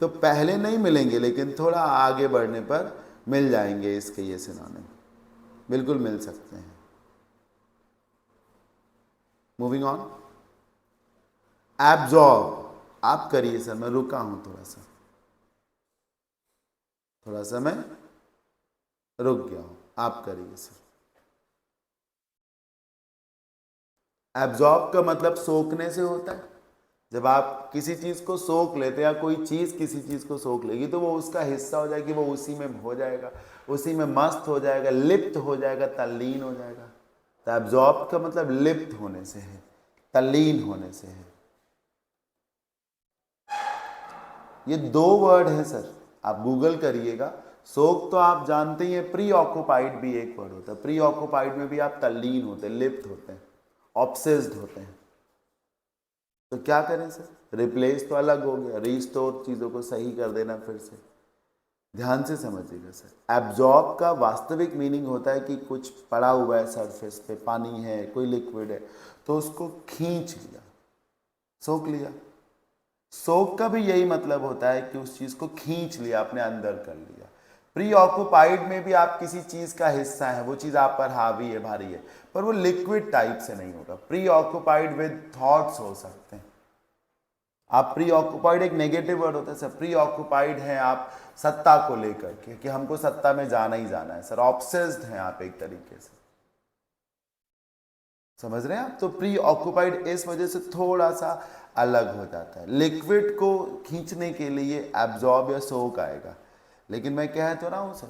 तो पहले नहीं मिलेंगे, लेकिन थोड़ा आगे बढ़ने पर मिल जाएंगे इसके ये सिनोनिम, बिल्कुल मिल सकते हैं। Moving on. एब्जॉर्ब, आप करिए सर, मैं रुका हूं थोड़ा सा मैं रुक गया हूं, आप करिए सर। एब्जॉर्ब का मतलब सोखने से होता है। जब आप किसी चीज को सोख लेते हैं या कोई चीज किसी चीज को सोख लेगी तो वो उसका हिस्सा हो जाएगी, वो उसी में हो जाएगा, उसी में मस्त हो जाएगा, लिप्त हो जाएगा, तल्लीन हो जाएगा। तो एब्जॉर्ब का मतलब लिप्त होने से है, तल्लीन होने से है। ये दो वर्ड है सर, आप गूगल करिएगा। सोख तो आप जानते ही हैं, प्री ऑक्युपाइड भी एक वर्ड होता है। प्री ऑक्युपाइड में भी आप तल्लीन होते हैं, लिप्त होते हैं, ऑब्सेस्ड होते हैं। तो क्या करें सर, रिप्लेस तो अलग हो गया, रिस्टोर, चीज़ों को सही कर देना फिर से। ध्यान से समझिएगा सर, एब्जॉर्ब का वास्तविक मीनिंग होता है कि कुछ पड़ा हुआ है सरफेस पे, पानी है, कोई लिक्विड है, तो उसको खींच लिया, सोख लिया। सोख का भी यही मतलब होता है कि उस चीज को खींच लिया, अपने अंदर कर लिया। प्री ऑक्युपाइड में भी आप किसी चीज का हिस्सा है, वो चीज आप पर हावी है, भारी है, पर वो लिक्विड टाइप से नहीं होगा। प्री ऑक्युपाइड विद थॉट्स हो सकते हैं आप। प्री ऑक्युपाइड एक नेगेटिव वर्ड होता है सर। प्री ऑक्युपाइड है आप सत्ता को लेकर के, कि हमको सत्ता में जाना ही जाना है सर, ऑब्सेस्ड हैं आप एक तरीके से, समझ रहे हैं आप। तो प्री ऑक्युपाइड इस वजह से थोड़ा सा अलग हो जाता है। लिक्विड को खींचने के लिए एब्जॉर्ब या सोक आएगा। लेकिन मैं कह तो रहा हूँ सर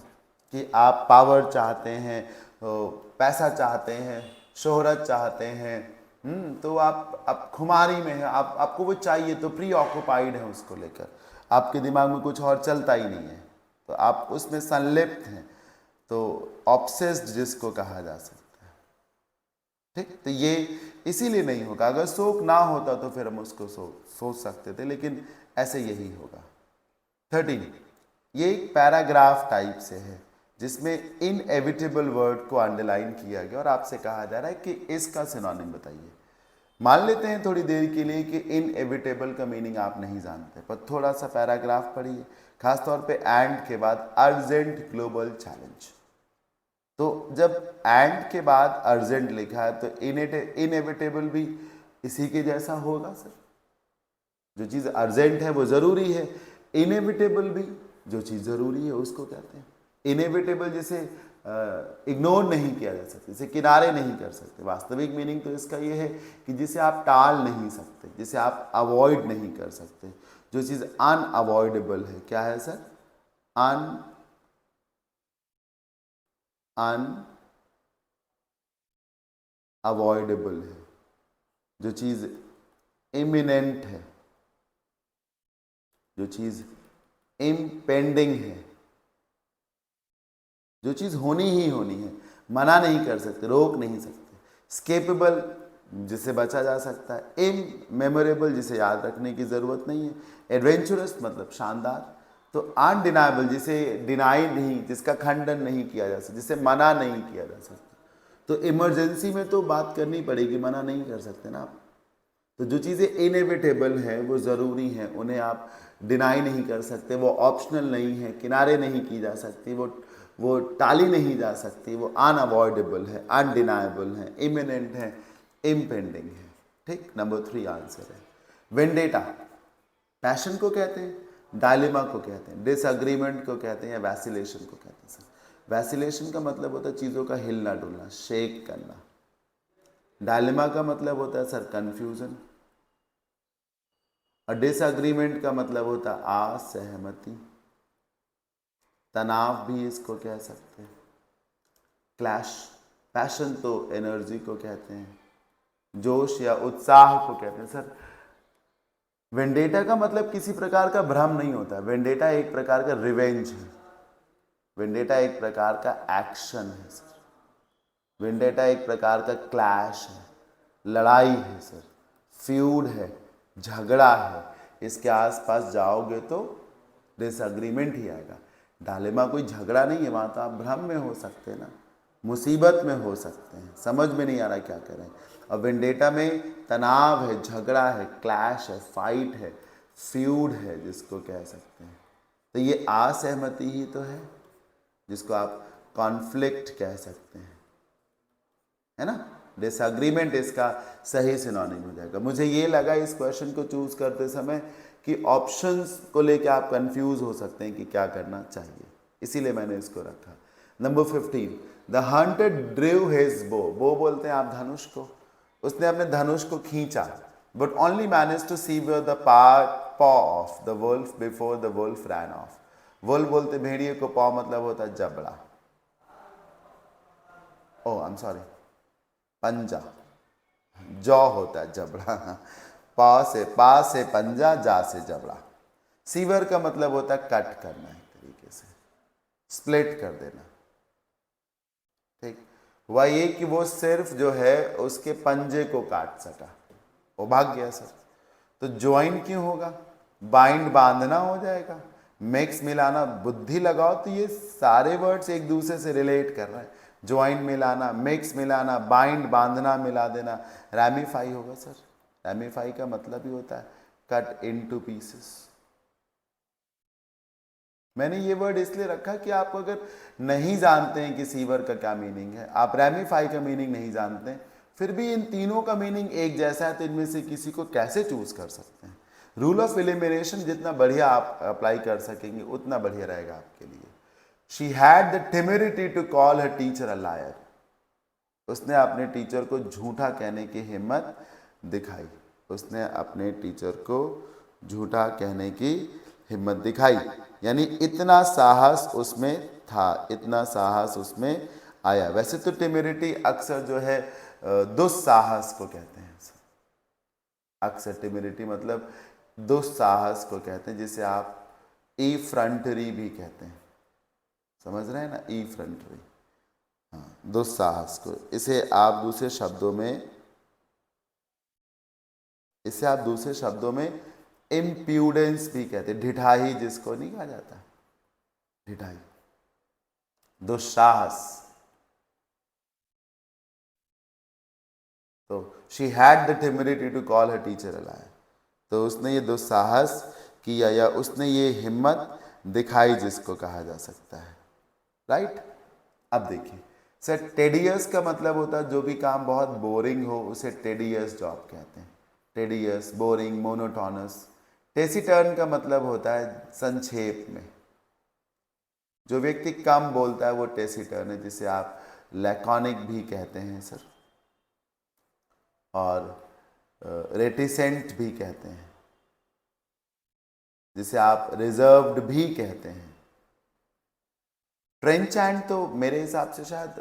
कि आप पावर चाहते हैं, पैसा चाहते हैं, शोहरत चाहते हैं, तो आप खुमारी में हैं, आपको वो चाहिए, तो प्री ऑक्युपाइड है उसको लेकर, आपके दिमाग में कुछ और चलता ही नहीं है, तो आप उसमें संलिप्त हैं। तो ऑब्सेस्ड जिसको कहा जा सकता है। ठीक, तो ये इसीलिए नहीं होगा। अगर शोक ना होता तो फिर हम उसको सोच सकते थे, लेकिन ऐसे यही होगा। 13, ये एक पैराग्राफ टाइप से है जिसमें इनएविटेबल वर्ड को अंडरलाइन किया गया और आपसे कहा जा रहा है कि इसका सिनोनिम बताइए। मान लेते हैं थोड़ी देर के लिए कि इनएविटेबल का मीनिंग आप नहीं जानते, पर थोड़ा सा पैराग्राफ पढ़िए, खासतौर पे एंड के बाद अर्जेंट ग्लोबल चैलेंज। तो जब एंड के बाद अर्जेंट लिखा है तो इनएविटेबल भी इसी के जैसा होगा सर। जो चीज़ अर्जेंट है वो ज़रूरी है, इनएविटेबल भी जो चीज़ ज़रूरी है उसको कहते हैं। इनएविटेबल जिसे इग्नोर नहीं किया जा सकता, जिसे किनारे नहीं कर सकते। वास्तविक मीनिंग तो इसका ये है कि जिसे आप टाल नहीं सकते, जिसे आप अवॉइड नहीं कर सकते, जो चीज़ अनअवॉइडेबल है। क्या है सर? अनअवॉइडेबल है। जो चीज़ इमिनेंट है, जो चीज़ इम्पेंडिंग है, जो चीज़ होनी ही होनी है, मना नहीं कर सकते, रोक नहीं सकते। स्केपेबल जिसे बचा जा सकता है, इमेमोरेबल जिसे याद रखने की ज़रूरत नहीं है, एडवेंचरस मतलब शानदार, तो अनडिनाइबल जिसे डिनाई नहीं, जिसका खंडन नहीं किया जा सकता, जिसे मना नहीं किया जा सकता। तो इमरजेंसी में तो बात करनी पड़ेगी, मना नहीं कर सकते ना आप। तो जो चीज़ें इनएविटेबल हैं वो ज़रूरी हैं, उन्हें आप डिनाई नहीं कर सकते, वो ऑप्शनल नहीं है, किनारे नहीं की जा सकती, वो टाली नहीं जा सकती, वो अनअवॉइडेबल है, अनडिनाइबल है, इमिनेंट है, इम्पेंडिंग है। ठीक, नंबर 3 आंसर है। वेंडेटा पैशन को कहते हैं, डायलेमा को कहते हैं, डिसएग्रीमेंट को कहते हैं, या वैसिलेशन को कहते हैं। सर वैसिलेशन का मतलब होता है चीज़ों का हिलना डुलना, शेक करना। डायलेमा का मतलब होता है सर कंफ्यूजन, और डिसएग्रीमेंट का मतलब होता है असहमति, तनाव भी इसको कह सकते हैं, क्लैश। पैशन तो एनर्जी को कहते हैं, जोश या उत्साह को कहते हैं। सर वेंडेटा का मतलब किसी प्रकार का भ्रम नहीं होता, वेंडेटा एक प्रकार का रिवेंज है, वेंडेटा एक प्रकार का एक्शन है सर, वेंडेटा एक प्रकार का क्लैश है, लड़ाई है सर, फ्यूड है, झगड़ा है। इसके आसपास जाओगे तो डिसएग्रीमेंट ही आएगा। डायलेमा कोई झगड़ा नहीं है, वहाँ तो आप भ्रम में हो सकते हैं ना, मुसीबत में हो सकते हैं, समझ में नहीं आ रहा क्या करें। और वेंडेटा में तनाव है, झगड़ा है, क्लैश है, फाइट है, फ्यूड है जिसको कह सकते हैं। तो ये असहमति ही तो है, जिसको आप कॉन्फ्लिक्ट कह सकते हैं, है ना। डिसएग्रीमेंट इसका सही सिनोनिम हो जाएगा। मुझे ये लगा इस क्वेश्चन को चूज करते समय कि ऑप्शंस को लेकर आप कंफ्यूज हो सकते हैं कि क्या करना चाहिए, इसीलिए मैंने इसको रखा। Number 15, the hunter drew his bow. Bow बोलते हैं आप धनुष को। उसने अपने धनुष को खींचा, but only manage to sever the paw of the wolf before the wolf ran off. Wolf बोलते भेड़िए को, पॉ मतलब होता है जबड़ा, ओ आई एम सॉरी पंजा, जॉ होता है जबड़ा, पा से पंजा, जा से जबड़ा। सीवर का मतलब होता है कट करना, एक तरीके से स्प्लिट कर देना। ठीक, हुआ ये कि वो सिर्फ जो है उसके पंजे को काट सका, वो भाग गया सर। तो ज्वाइन क्यों होगा? बाइंड बांधना हो जाएगा, मिक्स मिलाना, बुद्धि लगाओ तो ये सारे वर्ड्स एक दूसरे से रिलेट कर रहे हैं। ज्वाइन मिलाना, मिक्स मिलाना, बाइंड बांधना, मिला देना, रैमिफाई होगा सर। रैमिफाई का मतलब ही होता है कट इनटू पीसेस। मैंने ये वर्ड इसलिए रखा कि आप अगर नहीं जानते हैं कि सीवर का क्या मीनिंग है, आप रैमिफाई का मीनिंग नहीं जानते हैं, फिर भी इन तीनों का मीनिंग एक जैसा है, तो इनमें से किसी को कैसे चूज कर सकते हैं। रूल ऑफ एलिमिनेशन जितना बढ़िया आप अप्लाई कर सकेंगे उतना बढ़िया रहेगा आपके लिए। She had the timidity to call her teacher a liar. उसने अपने टीचर को झूठा कहने की हिम्मत दिखाई, उसने अपने टीचर को झूठा कहने की हिम्मत दिखाई, यानी इतना साहस उसमें था, इतना साहस उसमें आया। वैसे तो टिमिडिटी अक्सर जो है दुस्साहस को कहते हैं, अक्सर टिमिडिटी मतलब दुस्साहस को कहते हैं, जिसे आप इफ्रंटरी भी कहते हैं, समझ रहे हैं ना, इफ्रंटरी। हाँ, दुस्साहस को, इसे आप दूसरे शब्दों में इम्प्यूडेंस भी कहते हैं। ढिठाई जिसको नहीं कहा जाता, ढिठाई, दुस्साहस। तो she had the timidity to call her teacher a liar, तो उसने ये दुस्साहस किया या उसने ये हिम्मत दिखाई जिसको कहा जा सकता है, राइट। अब देखिए सर, टेडियस का मतलब होता है जो भी काम बहुत बोरिंग हो उसे टेडियस जॉब कहते हैं। Tedious, boring, monotonous. टेसिटर्न का मतलब होता है संक्षेप में, जो व्यक्ति कम बोलता है वो टेसिटर्न है, जिसे आप लैकॉनिक भी कहते हैं सर, और रेटिसेंट भी कहते हैं, जिसे आप रिजर्व्ड भी कहते हैं। ट्रेंचैंड तो मेरे हिसाब से शायद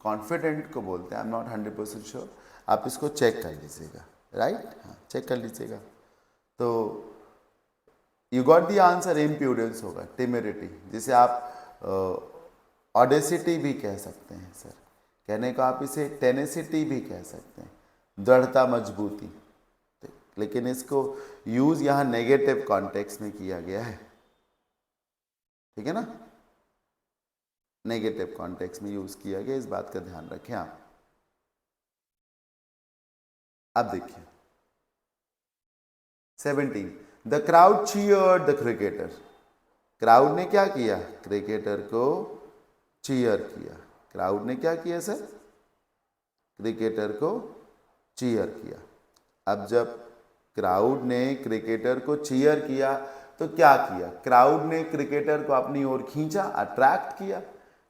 कॉन्फिडेंट को बोलते हैं, आई एम नॉट 100% श्योर, आप इसको चेक कर लीजिएगा, राइट। हाँ, चेक कर लीजिएगा। तो you got the answer, impudence होगा, टिमिडिटी, जिसे आप ऑडेसिटी भी कह सकते हैं सर। कहने को आप इसे टेनेसिटी भी कह सकते हैं, दृढ़ता, मजबूती, लेकिन इसको यूज यहाँ नेगेटिव कॉन्टेक्स्ट में किया गया है, ठीक है ना, नेगेटिव कॉन्टेक्स्ट में यूज किया गया, इस बात का ध्यान रखें आप। अब देखिए 17, the crowd cheered the cricketer. Crowd ने क्या किया, क्रिकेटर को चीयर किया। क्राउड ने क्या किया सर, क्रिकेटर को चीयर किया। अब जब क्राउड ने क्रिकेटर को चीयर किया तो क्या किया, क्राउड ने क्रिकेटर को अपनी ओर खींचा, अट्रैक्ट किया,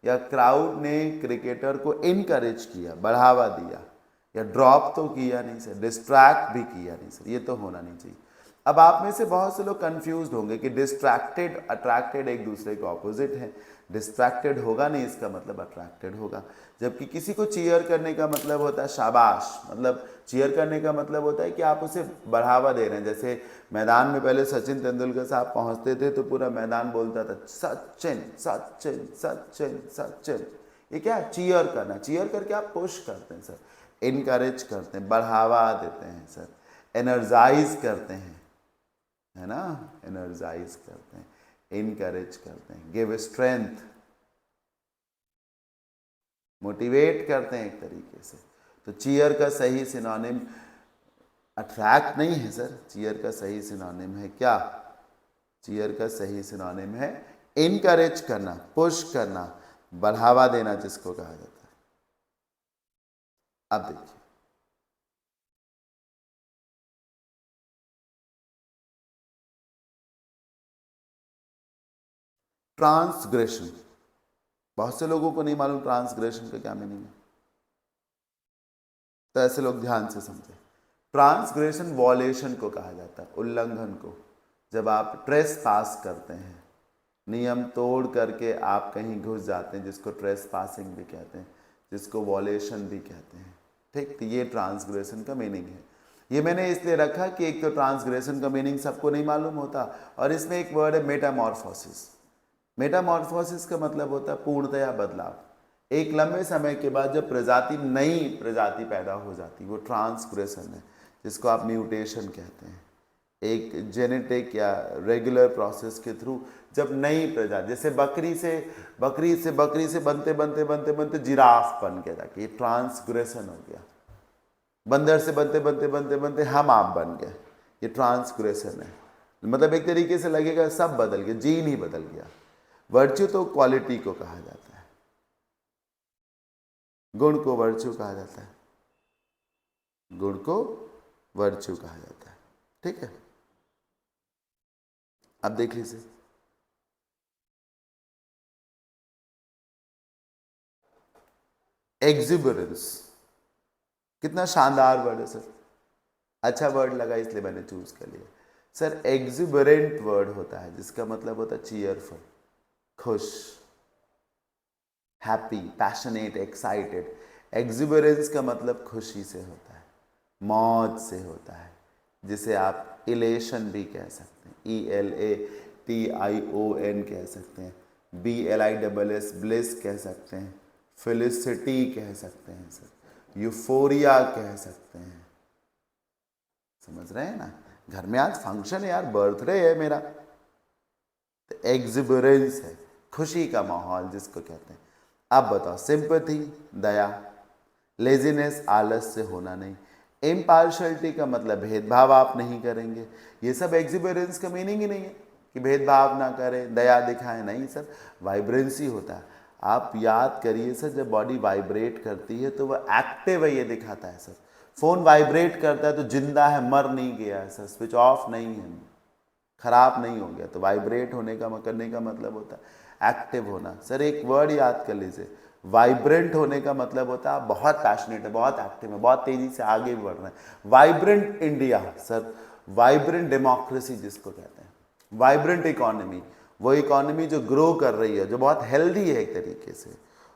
या क्राउड ने क्रिकेटर को इनकरेज किया, बढ़ावा दिया, या ड्रॉप तो किया नहीं सर, डिस्ट्रैक्ट भी किया नहीं सर, ये तो होना नहीं चाहिए। अब आप में से बहुत से लोग कंफ्यूज होंगे कि डिस्ट्रैक्टेड, अट्रैक्टेड एक दूसरे के ऑपोजिट है। डिस्ट्रैक्टेड होगा नहीं, इसका मतलब अट्रैक्टेड होगा। जबकि किसी को चीयर करने का मतलब होता है शाबाश, मतलब चीयर करने का मतलब होता है कि आप उसे बढ़ावा दे रहे हैं। जैसे मैदान में पहले सचिन तेंदुलकर साहब पहुंचते थे तो पूरा मैदान बोलता था सचिन सचिन सचिन सचिन। ये क्या है, चीयर करना। चीयर करके आप पुश करते हैं सर, इनकरेज करते हैं, बढ़ावा देते हैं सर, एनर्जाइज करते हैं, है ना, एनर्जाइज करते हैं, इनकरेज करते हैं, गिव स्ट्रेंथ, मोटिवेट करते हैं एक तरीके से। तो चीयर का सही सिनोनिम अट्रैक्ट नहीं है सर, चीयर का सही सिनोनिम है क्या, चीयर का सही सिनोनिम है इनकरेज करना, पुश करना, बढ़ावा देना जिसको कहा जाता है। अब देखिए ट्रांसग्रेशन, बहुत से लोगों को नहीं मालूम ट्रांसग्रेशन का क्या मीनिंग है, तो ऐसे लोग ध्यान से समझे। ट्रांसग्रेशन वॉलेशन को कहा जाता है, उल्लंघन को। जब आप ट्रेस पास करते हैं, नियम तोड़ करके आप कहीं घुस जाते हैं, जिसको ट्रेस पासिंग भी कहते हैं, जिसको वॉलेशन भी कहते हैं, ठीक। तो ये ट्रांसग्रेशन का मीनिंग है। ये मैंने इसलिए रखा कि एक तो ट्रांसग्रेशन का मीनिंग सबको नहीं मालूम होता, और इसमें एक वर्ड है मेटामॉर्फोसिस। मेटामॉर्फोसिस का मतलब होता है पूर्णतया बदलाव। एक लंबे समय के बाद जब प्रजाति, नई प्रजाति पैदा हो जाती, वो ट्रांसग्रेशन है, जिसको आप म्यूटेशन कहते हैं। एक जेनेटिक या रेगुलर प्रोसेस के थ्रू जब नई प्रजाति, जैसे बकरी से बनते बनते बनते बनते जिराफ बन गया, ताकि ये ट्रांसग्रेशन हो गया। बंदर से बनते बनते बनते बनते हम आप बन गए, ये ट्रांसग्रेशन है। मतलब एक तरीके से लगेगा सब बदल गया, जीन ही बदल गया। वर्च्यू तो क्वालिटी को कहा जाता है, गुण को वर्च्यू कहा जाता है, गुण को वर्च्यू कहा जाता है, ठीक है। अब देख लीजिए एक्सुबरेंस, कितना शानदार वर्ड है सर, अच्छा वर्ड लगा इसलिए मैंने चूज कर लिया सर। एक्सुबरेंट वर्ड होता है जिसका मतलब होता है चीयरफुल, खुश, हैप्पी, पैशनेट, एक्साइटेड। एक्सुबरेंस का मतलब खुशी से होता है, मौज से होता है, जिसे आप इलेशन भी कह सकते हैं, ELATION कह सकते हैं, BLISS ब्लिस कह सकते हैं, फेलिसिटी कह सकते हैं सर, यूफोरिया कह सकते हैं। समझ रहे हैं ना? घर में आज फंक्शन है यार, बर्थडे है मेरा, तो एक्सिबरेंस है, खुशी का माहौल जिसको कहते हैं। अब बताओ, सिंपैथी दया, लेजीनेस आलस से होना नहीं, इम्पार्शलिटी का मतलब भेदभाव आप नहीं करेंगे। ये सब एक्सिबरेंस का मीनिंग ही नहीं है कि भेदभाव ना करें, दया दिखाएं, नहीं सर, वाइब्रेंसी होता है। आप याद करिए सर, जब बॉडी वाइब्रेट करती है तो वह एक्टिव है, ये दिखाता है सर। फोन वाइब्रेट करता है तो जिंदा है, मर नहीं गया है सर, स्विच ऑफ नहीं है, खराब नहीं हो गया। तो वाइब्रेट होने का करने का मतलब होता है एक्टिव होना। सर एक वर्ड याद कर लीजिए, वाइब्रेंट होने का मतलब होता है आप बहुत पैशनेट है, बहुत एक्टिव है, बहुत तेजी से आगे बढ़ रहे हैं। Vibrant India sir, vibrant democracy जिसको कहते हैं, वाइब्रेंट इकोनॉमी, वो इकोनॉमी जो ग्रो कर रही है, जो बहुत हेल्दी है एक तरीके से,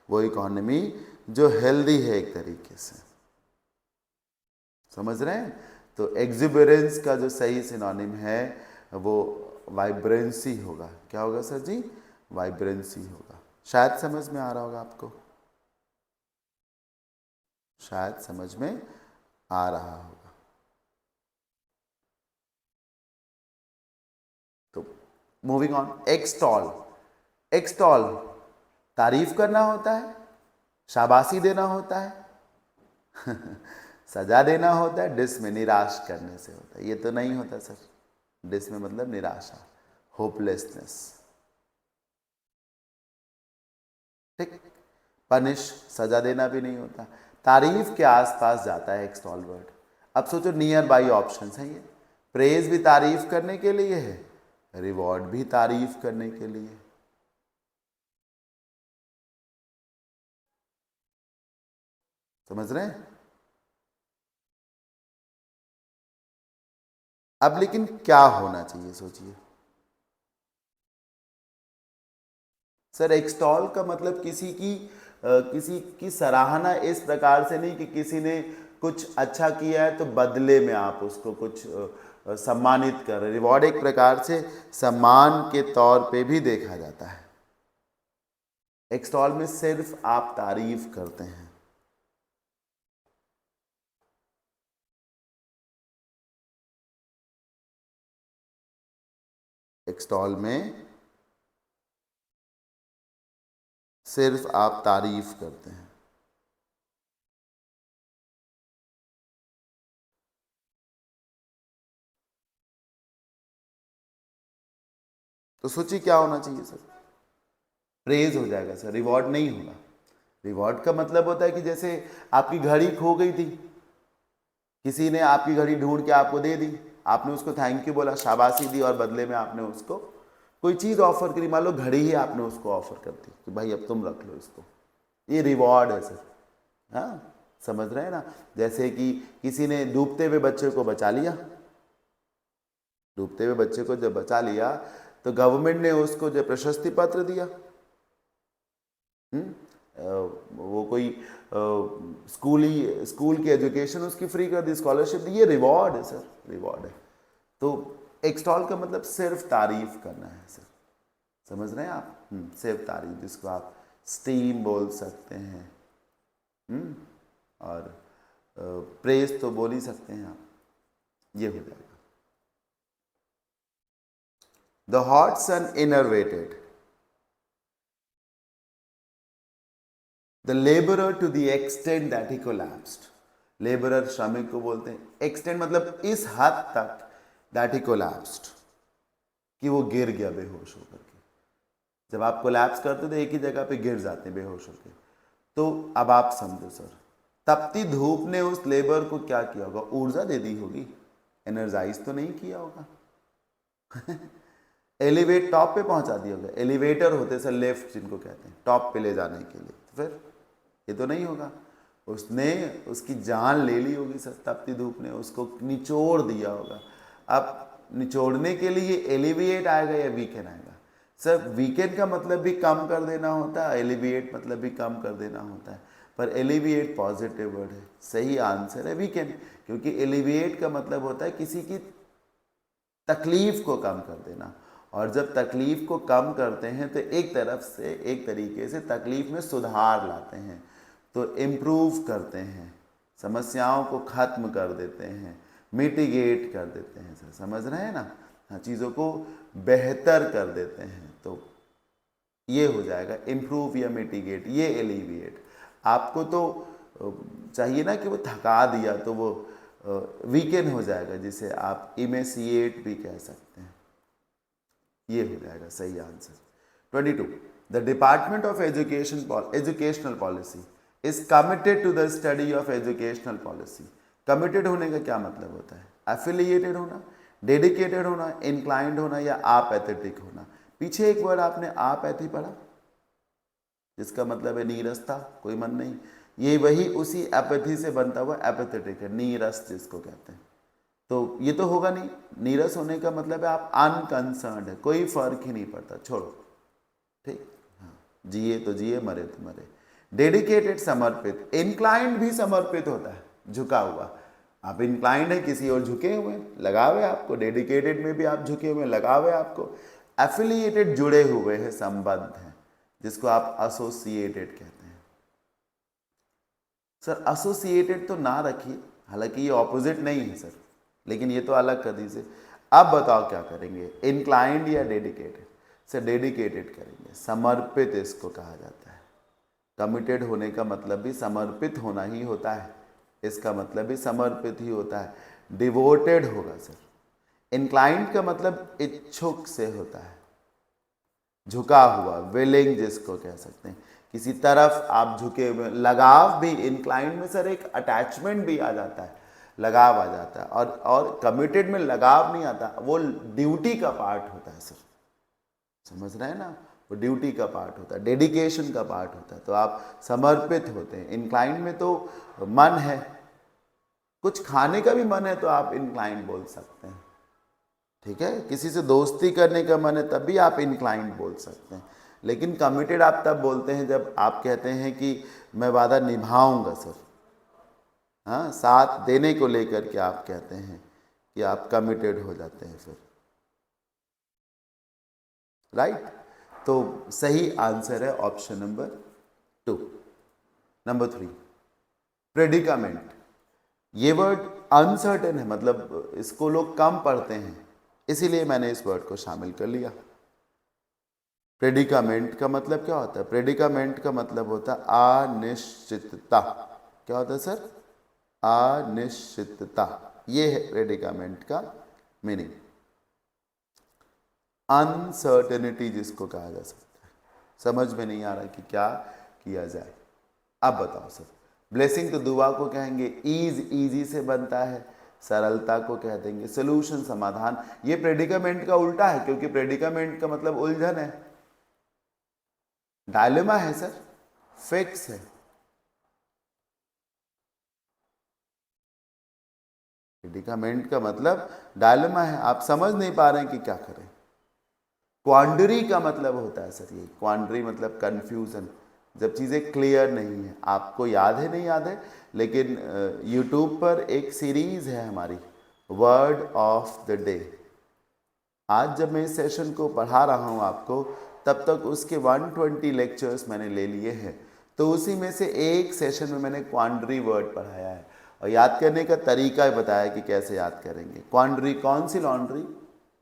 वो इकोनॉमी जो हेल्दी है एक तरीके से। समझ रहे हैं? तो एक्सिबरेंस का जो सही सिनोनिम है वो वाइब्रेंसी होगा। क्या होगा सर जी? वाइब्रेंसी होगा। शायद समझ में आ रहा होगा आपको, शायद समझ में आ रहा होगा। तो मूविंग ऑन, एक्सटॉल। एक्सटॉल तारीफ करना होता है, शाबाशी देना होता है सजा देना होता है, डिस में निराश करने से होता है। ये तो नहीं होता सर, डिस में मतलब निराशा, होपलेसनेस। ठीक, पनिश सजा देना भी नहीं होता, तारीफ के आसपास जाता है एक्सटॉल वर्ड। अब सोचो, नियर बाई ऑप्शंस हैं ये, प्रेज भी तारीफ करने के लिए है, रिवॉर्ड भी तारीफ करने के लिए। समझ रहे हैं? अब लेकिन क्या होना चाहिए सोचिए सर। एक्सटॉल का मतलब किसी की सराहना इस प्रकार से नहीं कि किसी ने कुछ अच्छा किया है तो बदले में आप उसको कुछ सम्मानित कर रहे। रिवॉर्ड एक प्रकार से सम्मान के तौर पे भी देखा जाता है। एक्सटॉल में सिर्फ आप तारीफ करते हैं। एक्सटॉल में सिर्फ आप तारीफ करते हैं। तो सोचिए क्या होना चाहिए सर। प्रेज हो जाएगा सर, रिवॉर्ड नहीं होगा। रिवॉर्ड का मतलब होता है कि जैसे आपकी घड़ी खो गई थी, किसी ने आपकी घड़ी ढूंढ के आपको दे दी, आपने उसको थैंक यू बोला, शाबाशी दी, और बदले में आपने उसको कोई चीज़ ऑफर करी। मान लो घड़ी ही आपने उसको ऑफर कर दी कि भाई अब तुम रख लो इसको, ये रिवॉर्ड है सर। हाँ, समझ रहे हैं ना? जैसे कि किसी ने डूबते हुए बच्चे को बचा लिया, डूबते हुए बच्चे को जब बचा लिया तो गवर्नमेंट ने उसको जो प्रशस्ति पत्र दिया। वो कोई स्कूल की एजुकेशन उसकी फ्री कर दी, स्कॉलरशिप दी, ये रिवॉर्ड है सर, रिवॉर्ड है। तो एक्सटॉल का मतलब सिर्फ तारीफ करना है सर। समझ रहे हैं आप? सिर्फ तारीफ, जिसको आप स्टीम बोल सकते हैं। और प्रेज तो बोल ही सकते हैं आप। ये हो जाएगा। The hot sun enervated the labourer to the extent that he collapsed. Labourer श्रमिक को बोलते हैं, एक्सटेंट मतलब इस हद तक, दैट ही कोलैप्स्ड कि वो गिर गया बेहोश होकर के। जब आप कोलैप्स करते तो एक ही जगह पे गिर जाते हैं बेहोश होकर। तो अब आप समझो सर, तपती धूप ने उस लेबर को क्या किया होगा? ऊर्जा दे दी होगी, एनर्जाइज तो नहीं किया होगा एलिवेट टॉप पे पहुंचा दिया होगा। एलिवेटर होते सर लिफ्ट जिनको कहते हैं, टॉप पे ले जाने के लिए। तो फिर ये तो नहीं होगा, उसने उसकी जान ले ली होगी सर। तपती धूप ने उसको निचोड़ दिया होगा। अब निचोड़ने के लिए एलिविएट आएगा या वीकेन आएगा? सर वीकेन का मतलब भी कम कर देना होता है, एलिविएट मतलब भी कम कर देना होता है, पर एलिविएट पॉजिटिव वर्ड है, सही आंसर है वीकेन। क्योंकि एलिविएट का मतलब होता है किसी की तकलीफ को कम कर देना, और जब तकलीफ को कम करते हैं तो एक तरीके से तकलीफ में सुधार लाते हैं, तो इम्प्रूव करते हैं, समस्याओं को ख़त्म कर देते हैं, मिटिगेट कर देते हैं सर, समझ रहे हैं ना, हाँ, चीज़ों को बेहतर कर देते हैं, तो ये हो जाएगा इम्प्रूव या मिटिगेट, ये एलिविएट। आपको तो चाहिए ना कि वो थका दिया, तो वो वीकेन हो जाएगा, जिसे आप इमेसिएट भी कह सकते हैं, ये हो जाएगा सही answer. 22, the department of educational policy is committed to the study of educational policy. Committed होने का क्या मतलब होता है? एफिलिएटेड होना, डेडिकेटेड होना, इंक्लाइंड होना या आपैथेटिक होना। पीछे एक वर्ड आपने आपैथी पढ़ा, जिसका मतलब है नीरसता, कोई मन नहीं, ये वही उसी एपैथी से बनता हुआ एपैथेटिक है, नीरस जिसको कहते हैं। तो ये तो होगा नहीं, नीरस होने का मतलब है आप अनकंसर्न्ड है, कोई फर्क ही नहीं पड़ता, छोड़ो, ठीक, हाँ, जिए तो जिए, मरे तो मरे। डेडिकेटेड समर्पित, इंक्लाइंड भी समर्पित होता है, झुका हुआ, आप इंक्लाइंड है किसी और, झुके हुए, लगाव है आपको, डेडिकेटेड में भी आप झुके हुए, लगाव है आपको। एफिलिएटेड, जुड़े हुए हैं, संबद्ध हैं, जिसको आप एसोसिएटेड कहते हैं। सर एसोसिएटेड तो ना रखिए, हालांकि ये ऑपोजिट नहीं है सर, लेकिन ये तो अलग कर दीजिए। अब बताओ क्या करेंगे, इंक्लाइंड या डेडिकेटेड? सर डेडिकेटेड करेंगे, समर्पित इसको कहा जाता है। कमिटेड होने का मतलब भी समर्पित होना ही होता है, इसका मतलब भी समर्पित ही होता है, डिवोटेड होगा सर। इंक्लाइंड का मतलब इच्छुक से होता है, झुका हुआ, विलिंग जिसको कह सकते हैं, किसी तरफ आप झुके हुए। लगाव भी इंक्लाइंड में सर एक अटैचमेंट भी आ जाता है, लगाव आ जाता है, और कमिटेड में लगाव नहीं आता, वो ड्यूटी का पार्ट होता है सर, समझ रहे हैं ना, वो ड्यूटी का पार्ट होता है, डेडिकेशन का पार्ट होता है, तो आप समर्पित होते हैं। इंक्लाइंड में तो मन है, कुछ खाने का भी मन है तो आप इंक्लाइंड बोल सकते हैं, ठीक है, किसी से दोस्ती करने का मन है तब भी आप इंक्लाइंड बोल सकते हैं। लेकिन कमिटेड आप तब बोलते हैं जब आप कहते हैं कि मैं वादा निभाऊंगा सर, हाँ, साथ देने को लेकर के आप कहते हैं कि आप कमिटेड हो जाते हैं फिर, राइट। तो सही आंसर है ऑप्शन नंबर 2। Number 3, predicament. ये वर्ड अनसर्टेन है, मतलब इसको लोग कम पढ़ते हैं, इसीलिए मैंने इस वर्ड को शामिल कर लिया। प्रेडिकामेंट का मतलब क्या होता है? प्रेडिकामेंट का मतलब होता है अनिश्चितता। क्या होता है सर? अनिश्चितता, ये है प्रेडिकामेंट का मीनिंग। अनसर्टेनिटी जिसको कहा जा सकता है, समझ में नहीं आ रहा कि क्या किया जाए। अब बताओ सर, ब्लेसिंग तो दुआ को कहेंगे, ईज इजी से बनता है, सरलता को कह देंगे, सोल्यूशन समाधान। ये प्रेडिकामेंट का उल्टा है, क्योंकि प्रेडिकामेंट का मतलब उलझन है, डायलेमा है सर, फिक्स है। प्रेडिकामेंट का मतलब डायलेमा है, आप समझ नहीं पा रहे हैं कि क्या करें। क्वांडरी का मतलब होता है सर, ये क्वांडरी मतलब कंफ्यूजन, जब चीज़ें क्लियर नहीं है। आपको याद है नहीं याद है, लेकिन यूट्यूब पर एक सीरीज़ है हमारी, वर्ड ऑफ द डे। आज जब मैं इस सेशन को पढ़ा रहा हूँ आपको, तब तक उसके 120 लेक्चर्स मैंने ले लिए हैं, तो उसी में से एक सेशन में मैंने क्वांडरी वर्ड पढ़ाया है और याद करने का तरीका बताया कि कैसे याद करेंगे। क्वांडरी, कौन सी लॉन्ड्री,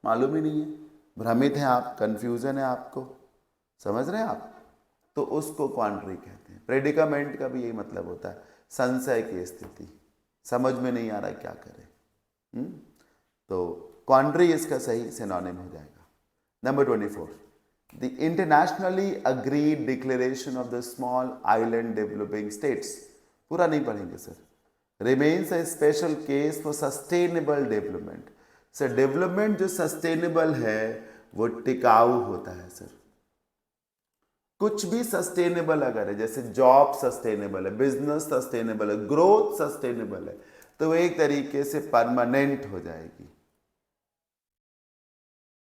मालूम ही नहीं है, भ्रमित हैं आप, कन्फ्यूज़न है आपको, समझ रहे हैं आप, तो उसको क्वांडरी कहते हैं। प्रेडिकामेंट का भी यही मतलब होता है, संशय की स्थिति, समझ में नहीं आ रहा क्या करें। तो क्वांडरी इसका सही सिनोनिम हो जाएगा। Number 24, the internationally agreed declaration of the small island developing states, पूरा नहीं पढ़ेंगे sir, remains a special case for sustainable development. Sir development जो सस्टेनेबल है वो टिकाऊ होता है सर। कुछ भी सस्टेनेबल अगर है, जैसे जॉब सस्टेनेबल है, बिजनेस सस्टेनेबल है, ग्रोथ सस्टेनेबल है, तो वो एक तरीके से परमानेंट हो जाएगी,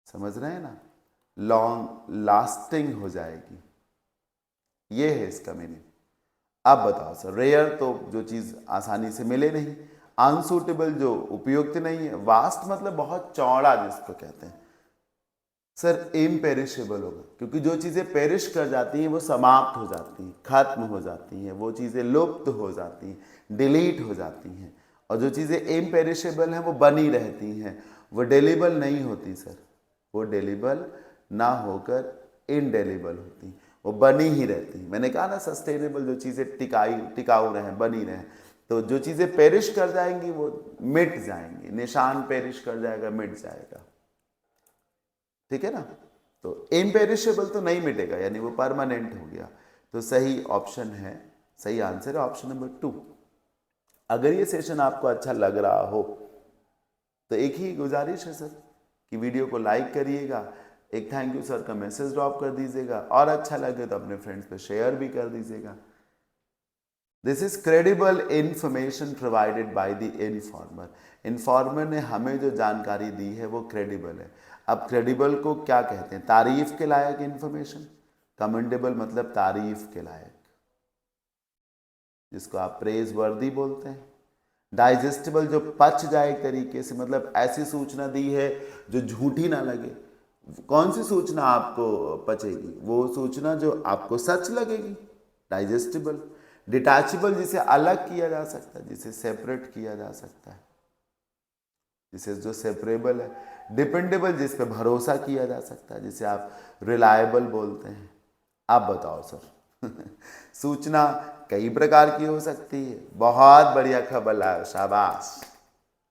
समझ रहे हैं ना, लॉन्ग लास्टिंग हो जाएगी, ये है इसका मीनिंग। अब बताओ सर, रेयर तो जो चीज़ आसानी से मिले नहीं, अनसूटेबल जो उपयुक्त नहीं है, वास्ट मतलब बहुत चौड़ा जिसको कहते हैं, सर इम्पेरिशेबल होगा, क्योंकि जो चीज़ें पेरिश कर जाती हैं वो समाप्त हो जाती हैं, खत्म हो जाती हैं, वो चीज़ें लुप्त हो जाती हैं, डिलीट हो जाती हैं। और जो चीज़ें इम्पेरिशेबल हैं वो बनी रहती हैं, वो डेलीबल नहीं होती सर, वो डेलीबल ना होकर इनडेलीबल होती, वो बनी ही रहती। मैंने कहा ना सस्टेनेबल, जो चीज़ें टिकाऊ रहें, बनी रहें। तो जो चीज़ें पेरिश कर जाएंगी वो मिट जाएंगी, निशान पेरिश कर जाएगा, मिट जाएगा, ठीक है ना। तो इम्पेरिशेबल तो नहीं मिटेगा, यानी वो परमानेंट हो गया। तो सही ऑप्शन है, सही आंसर है ऑप्शन नंबर 2। अगर ये सेशन आपको अच्छा लग रहा हो तो एक ही गुजारिश है सर कि वीडियो को लाइक करिएगा, एक थैंक यू सर का मैसेज ड्रॉप कर दीजिएगा, और अच्छा लगे तो अपने फ्रेंड्स पे शेयर भी कर दीजिएगा। This is credible information provided by the informer. Informer ने हमें जो जानकारी दी है वो क्रेडिबल है। अब क्रेडिबल को क्या कहते हैं? तारीफ के लायक इंफॉर्मेशन। कमेंडेबल मतलब तारीफ के लायक, जिसको आप प्रेज वर्दी बोलते हैं। डाइजेस्टिबल जो पच जाए एक तरीके से, मतलब ऐसी सूचना दी है जो झूठी ना लगे। कौन सी सूचना आपको पचेगी? वो सूचना जो आपको सच लगेगी, डाइजेस्टिबल। डिटैचेबल जिसे अलग किया जा सकता है, जिसे सेपरेट किया जा सकता है, जिसे जो सेपरेबल है। डिपेंडेबल जिस पे भरोसा किया जा सकता है, जिसे आप रिलायबल बोलते हैं। आप बताओ सर सूचना कई प्रकार की हो सकती है। बहुत बढ़िया खबर लाया, शाबाश,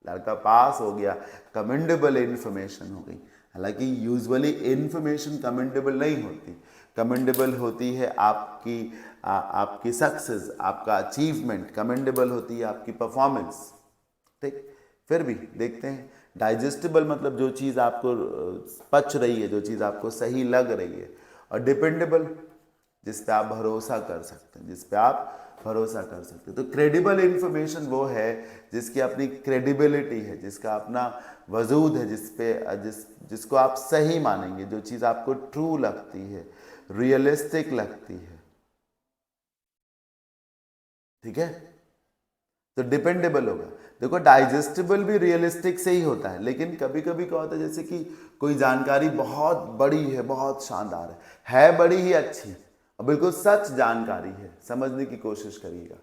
लड़का पास हो गया। कमेंडेबल इन्फॉर्मेशन हो गई। हालांकि यूजुअली इन्फॉर्मेशन कमेंडेबल नहीं होती, कमेंडेबल होती है आपकी सक्सेस, आपका अचीवमेंट। कमेंडेबल होती है आपकी परफॉर्मेंस, ठीक। फिर भी देखते हैं। डाइजेस्टिबल मतलब जो चीज़ आपको पच रही है, जो चीज़ आपको सही लग रही है। और डिपेंडेबल जिस पे आप भरोसा कर सकते हैं, जिस पे आप भरोसा कर सकते हैं। तो क्रेडिबल इंफॉर्मेशन वो है जिसकी अपनी क्रेडिबिलिटी है, जिसका अपना वजूद है, जिसको आप सही मानेंगे, जो चीज़ आपको ट्रू लगती है, रियलिस्टिक लगती है, ठीक है। तो डिपेंडेबल होगा। देखो डाइजेस्टिबल भी रियलिस्टिक से ही होता है, लेकिन कभी कभी क्या होता है, जैसे कि कोई जानकारी बहुत बड़ी है, बहुत शानदार है बड़ी ही अच्छी, और बिल्कुल सच जानकारी है, समझने की कोशिश करिएगा।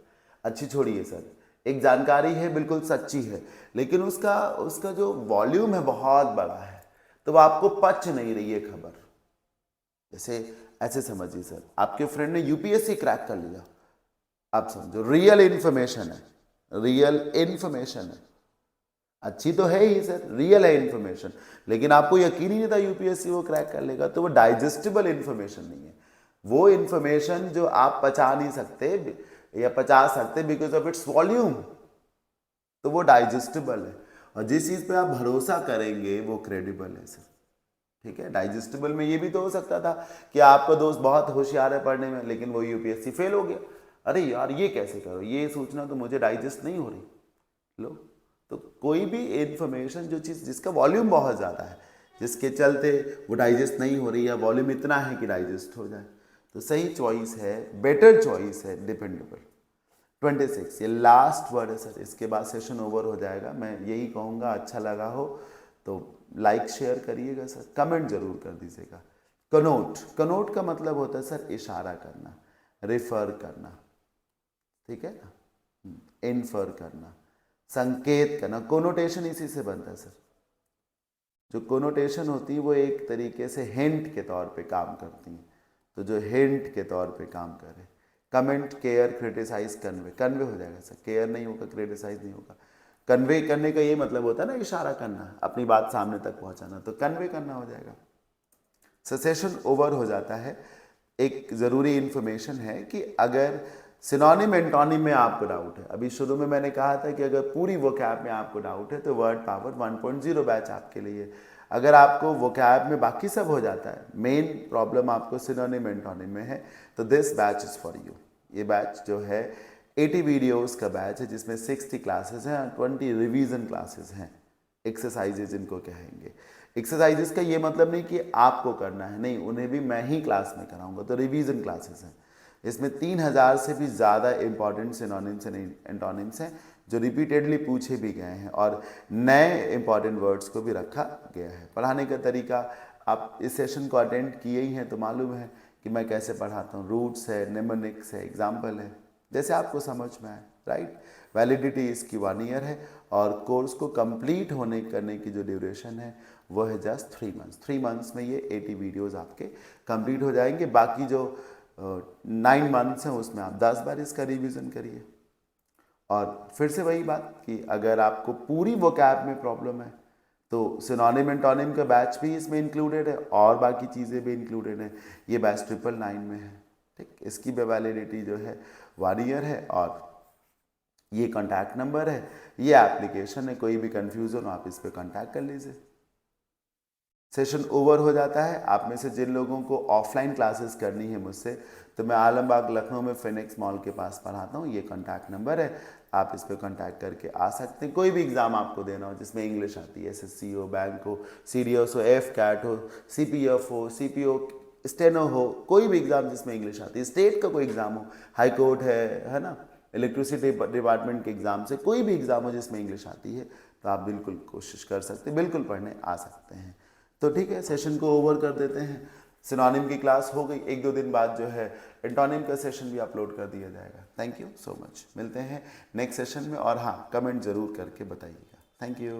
अच्छी छोड़िए सर, एक जानकारी है बिल्कुल सच्ची है, लेकिन उसका उसका जो वॉल्यूम है बहुत बड़ा है, तो वो आपको पच नहीं रही है खबर। जैसे ऐसे समझिए सर, आपके फ्रेंड ने यूपीएससी क्रैक कर लिया, आप समझो रियल इंफॉर्मेशन है, रियल इंफॉर्मेशन है, अच्छी तो है ही सर, रियल है इंफॉर्मेशन, लेकिन आपको यकीन ही नहीं था यूपीएससी वो क्रैक कर लेगा, तो वो डाइजेस्टिबल इंफॉर्मेशन नहीं है। वो इंफॉर्मेशन जो आप पचा नहीं सकते या पचा सकते बिकॉज ऑफ इट्स वॉल्यूम, तो वो डाइजेस्टिबल है। और जिस चीज़ पे आप भरोसा करेंगे वो क्रेडिबल है सर, ठीक है। डाइजेस्टिबल में ये भी तो हो सकता था कि आपका दोस्त बहुत होशियार है पढ़ने में, लेकिन वो यूपीएससी फेल हो गया। अरे यार ये कैसे करो, ये सूचना तो मुझे डाइजेस्ट नहीं हो रही। लो, तो कोई भी इंफॉर्मेशन, जो चीज़ जिसका वॉल्यूम बहुत ज़्यादा है, जिसके चलते वो डाइजेस्ट नहीं हो रही, या वॉल्यूम इतना है कि डाइजेस्ट हो जाए, तो सही चॉइस है, बेटर चॉइस है डिपेंडेबल। 26 ये लास्ट वर्ड है सर, इसके बाद सेशन ओवर हो जाएगा। मैं यही कहूँगा, अच्छा लगा हो तो लाइक शेयर करिएगा सर, कमेंट जरूर कर दीजिएगा। कनोट, कनोट का मतलब होता है सर इशारा करना, रेफर करना, ठीक है ना, इन्फर करना, संकेत करना। कोनोटेशन इसी से बनता है सर। जो कोनोटेशन होती है वो एक तरीके से हिंट के तौर पे काम करती हैं, तो जो हिंट के तौर पे काम करे। Comment, care, criticise, convey, convey हो जाएगा सर, केयर नहीं होगा, क्रिटिसाइज नहीं होगा। कन्वे करने का ये मतलब होता है ना, इशारा करना, अपनी बात सामने तक पहुंचाना, तो कन्वे करना हो जाएगा। सेशन ओवर हो जाता है। एक ज़रूरी इन्फॉर्मेशन है कि अगर सिनोनिम एंटोनिम में आपको डाउट है, अभी शुरू में मैंने कहा था कि अगर पूरी वोकैब में आपको डाउट है तो वर्ड पावर 1.0 बैच आपके लिए। अगर आपको वोकैब में बाकी सब हो जाता है, मेन प्रॉब्लम आपको सिनोनिम एंटोनिम में है, तो this batch is for you. ये बैच जो है 80 वीडियोज़ का बैच है, जिसमें 60 क्लासेस हैं और 20 रिवीजन क्लासेस हैं, एक्सरसाइजेज इनको कहेंगे। एक्सरसाइजेस का ये मतलब नहीं कि आपको करना है, नहीं, उन्हें भी मैं ही क्लास में कराऊंगा, तो रिवीजन क्लासेस हैं। इसमें 3000 से भी ज़्यादा इंपॉर्टेंट सिनोनिम्स एंड एंटोनिम्स हैं जो रिपीटेडली पूछे भी गए हैं, और नए इंपॉर्टेंट वर्ड्स को भी रखा गया है। पढ़ाने का तरीका आप इस सेशन को अटेंड किए ही हैं तो मालूम है कि मैं कैसे पढ़ाता हूँ। रूट्स है, निमोनिक्स है, एग्जाम्पल है, जैसे आपको समझ में आए, राइट। वैलिडिटी इसकी 1 ईयर है और कोर्स को कंप्लीट होने करने की जो ड्यूरेशन है वो है जस्ट 3 मंथ्स। 3 मंथ्स में ये 80 वीडियोस आपके कंप्लीट हो जाएंगे। बाकी जो 9 मंथ्स हैं उसमें आप 10 बार इसका रिवीजन करिए। और फिर से वही बात कि अगर आपको पूरी वोकैब में प्रॉब्लम है तो सिनोनिम एंटोनिम का बैच भी इसमें इंक्लूडेड है और बाकी चीज़ें भी इंक्लूडेड है। ये बैच 999 में है, ठीक। इसकी भी वैलिडिटी जो है 1 ईयर है और ये कॉन्टैक्ट नंबर है, ये एप्लीकेशन है। कोई भी कन्फ्यूज़न हो आप इस पर कॉन्टैक्ट कर लीजिए। सेशन ओवर हो जाता है। आप में से जिन लोगों को ऑफलाइन क्लासेस करनी है मुझसे, तो मैं आलमबाग लखनऊ में फिनिक्स मॉल के पास पढ़ाता हूँ। ये कॉन्टैक्ट नंबर है, आप इस पर कॉन्टैक्ट करके आ सकते हैं। कोई भी एग्ज़ाम आपको देना हो जिसमें इंग्लिश आती है, SSC हो, बैंक हो, CDS हो, FCAT हो, CPF हो, CPO, स्टेनो हो, कोई भी एग्ज़ाम जिसमें इंग्लिश आती है, स्टेट का कोई एग्ज़ाम हो, हाई कोर्ट है ना, इलेक्ट्रिसिटी डिपार्टमेंट के एग्ज़ाम से कोई भी एग्ज़ाम हो जिसमें इंग्लिश आती है, तो आप बिल्कुल कोशिश कर सकते हैं, बिल्कुल पढ़ने आ सकते हैं। तो ठीक है, सेशन को ओवर कर देते हैं। सिनोनिम की क्लास हो गई, 1-2 दिन बाद जो है एंटोनिम का सेशन भी अपलोड कर दिया जाएगा। Thank you so much. मिलते हैं नेक्स्ट सेशन में और हाँ, कमेंट ज़रूर करके बताइएगा। Thank you.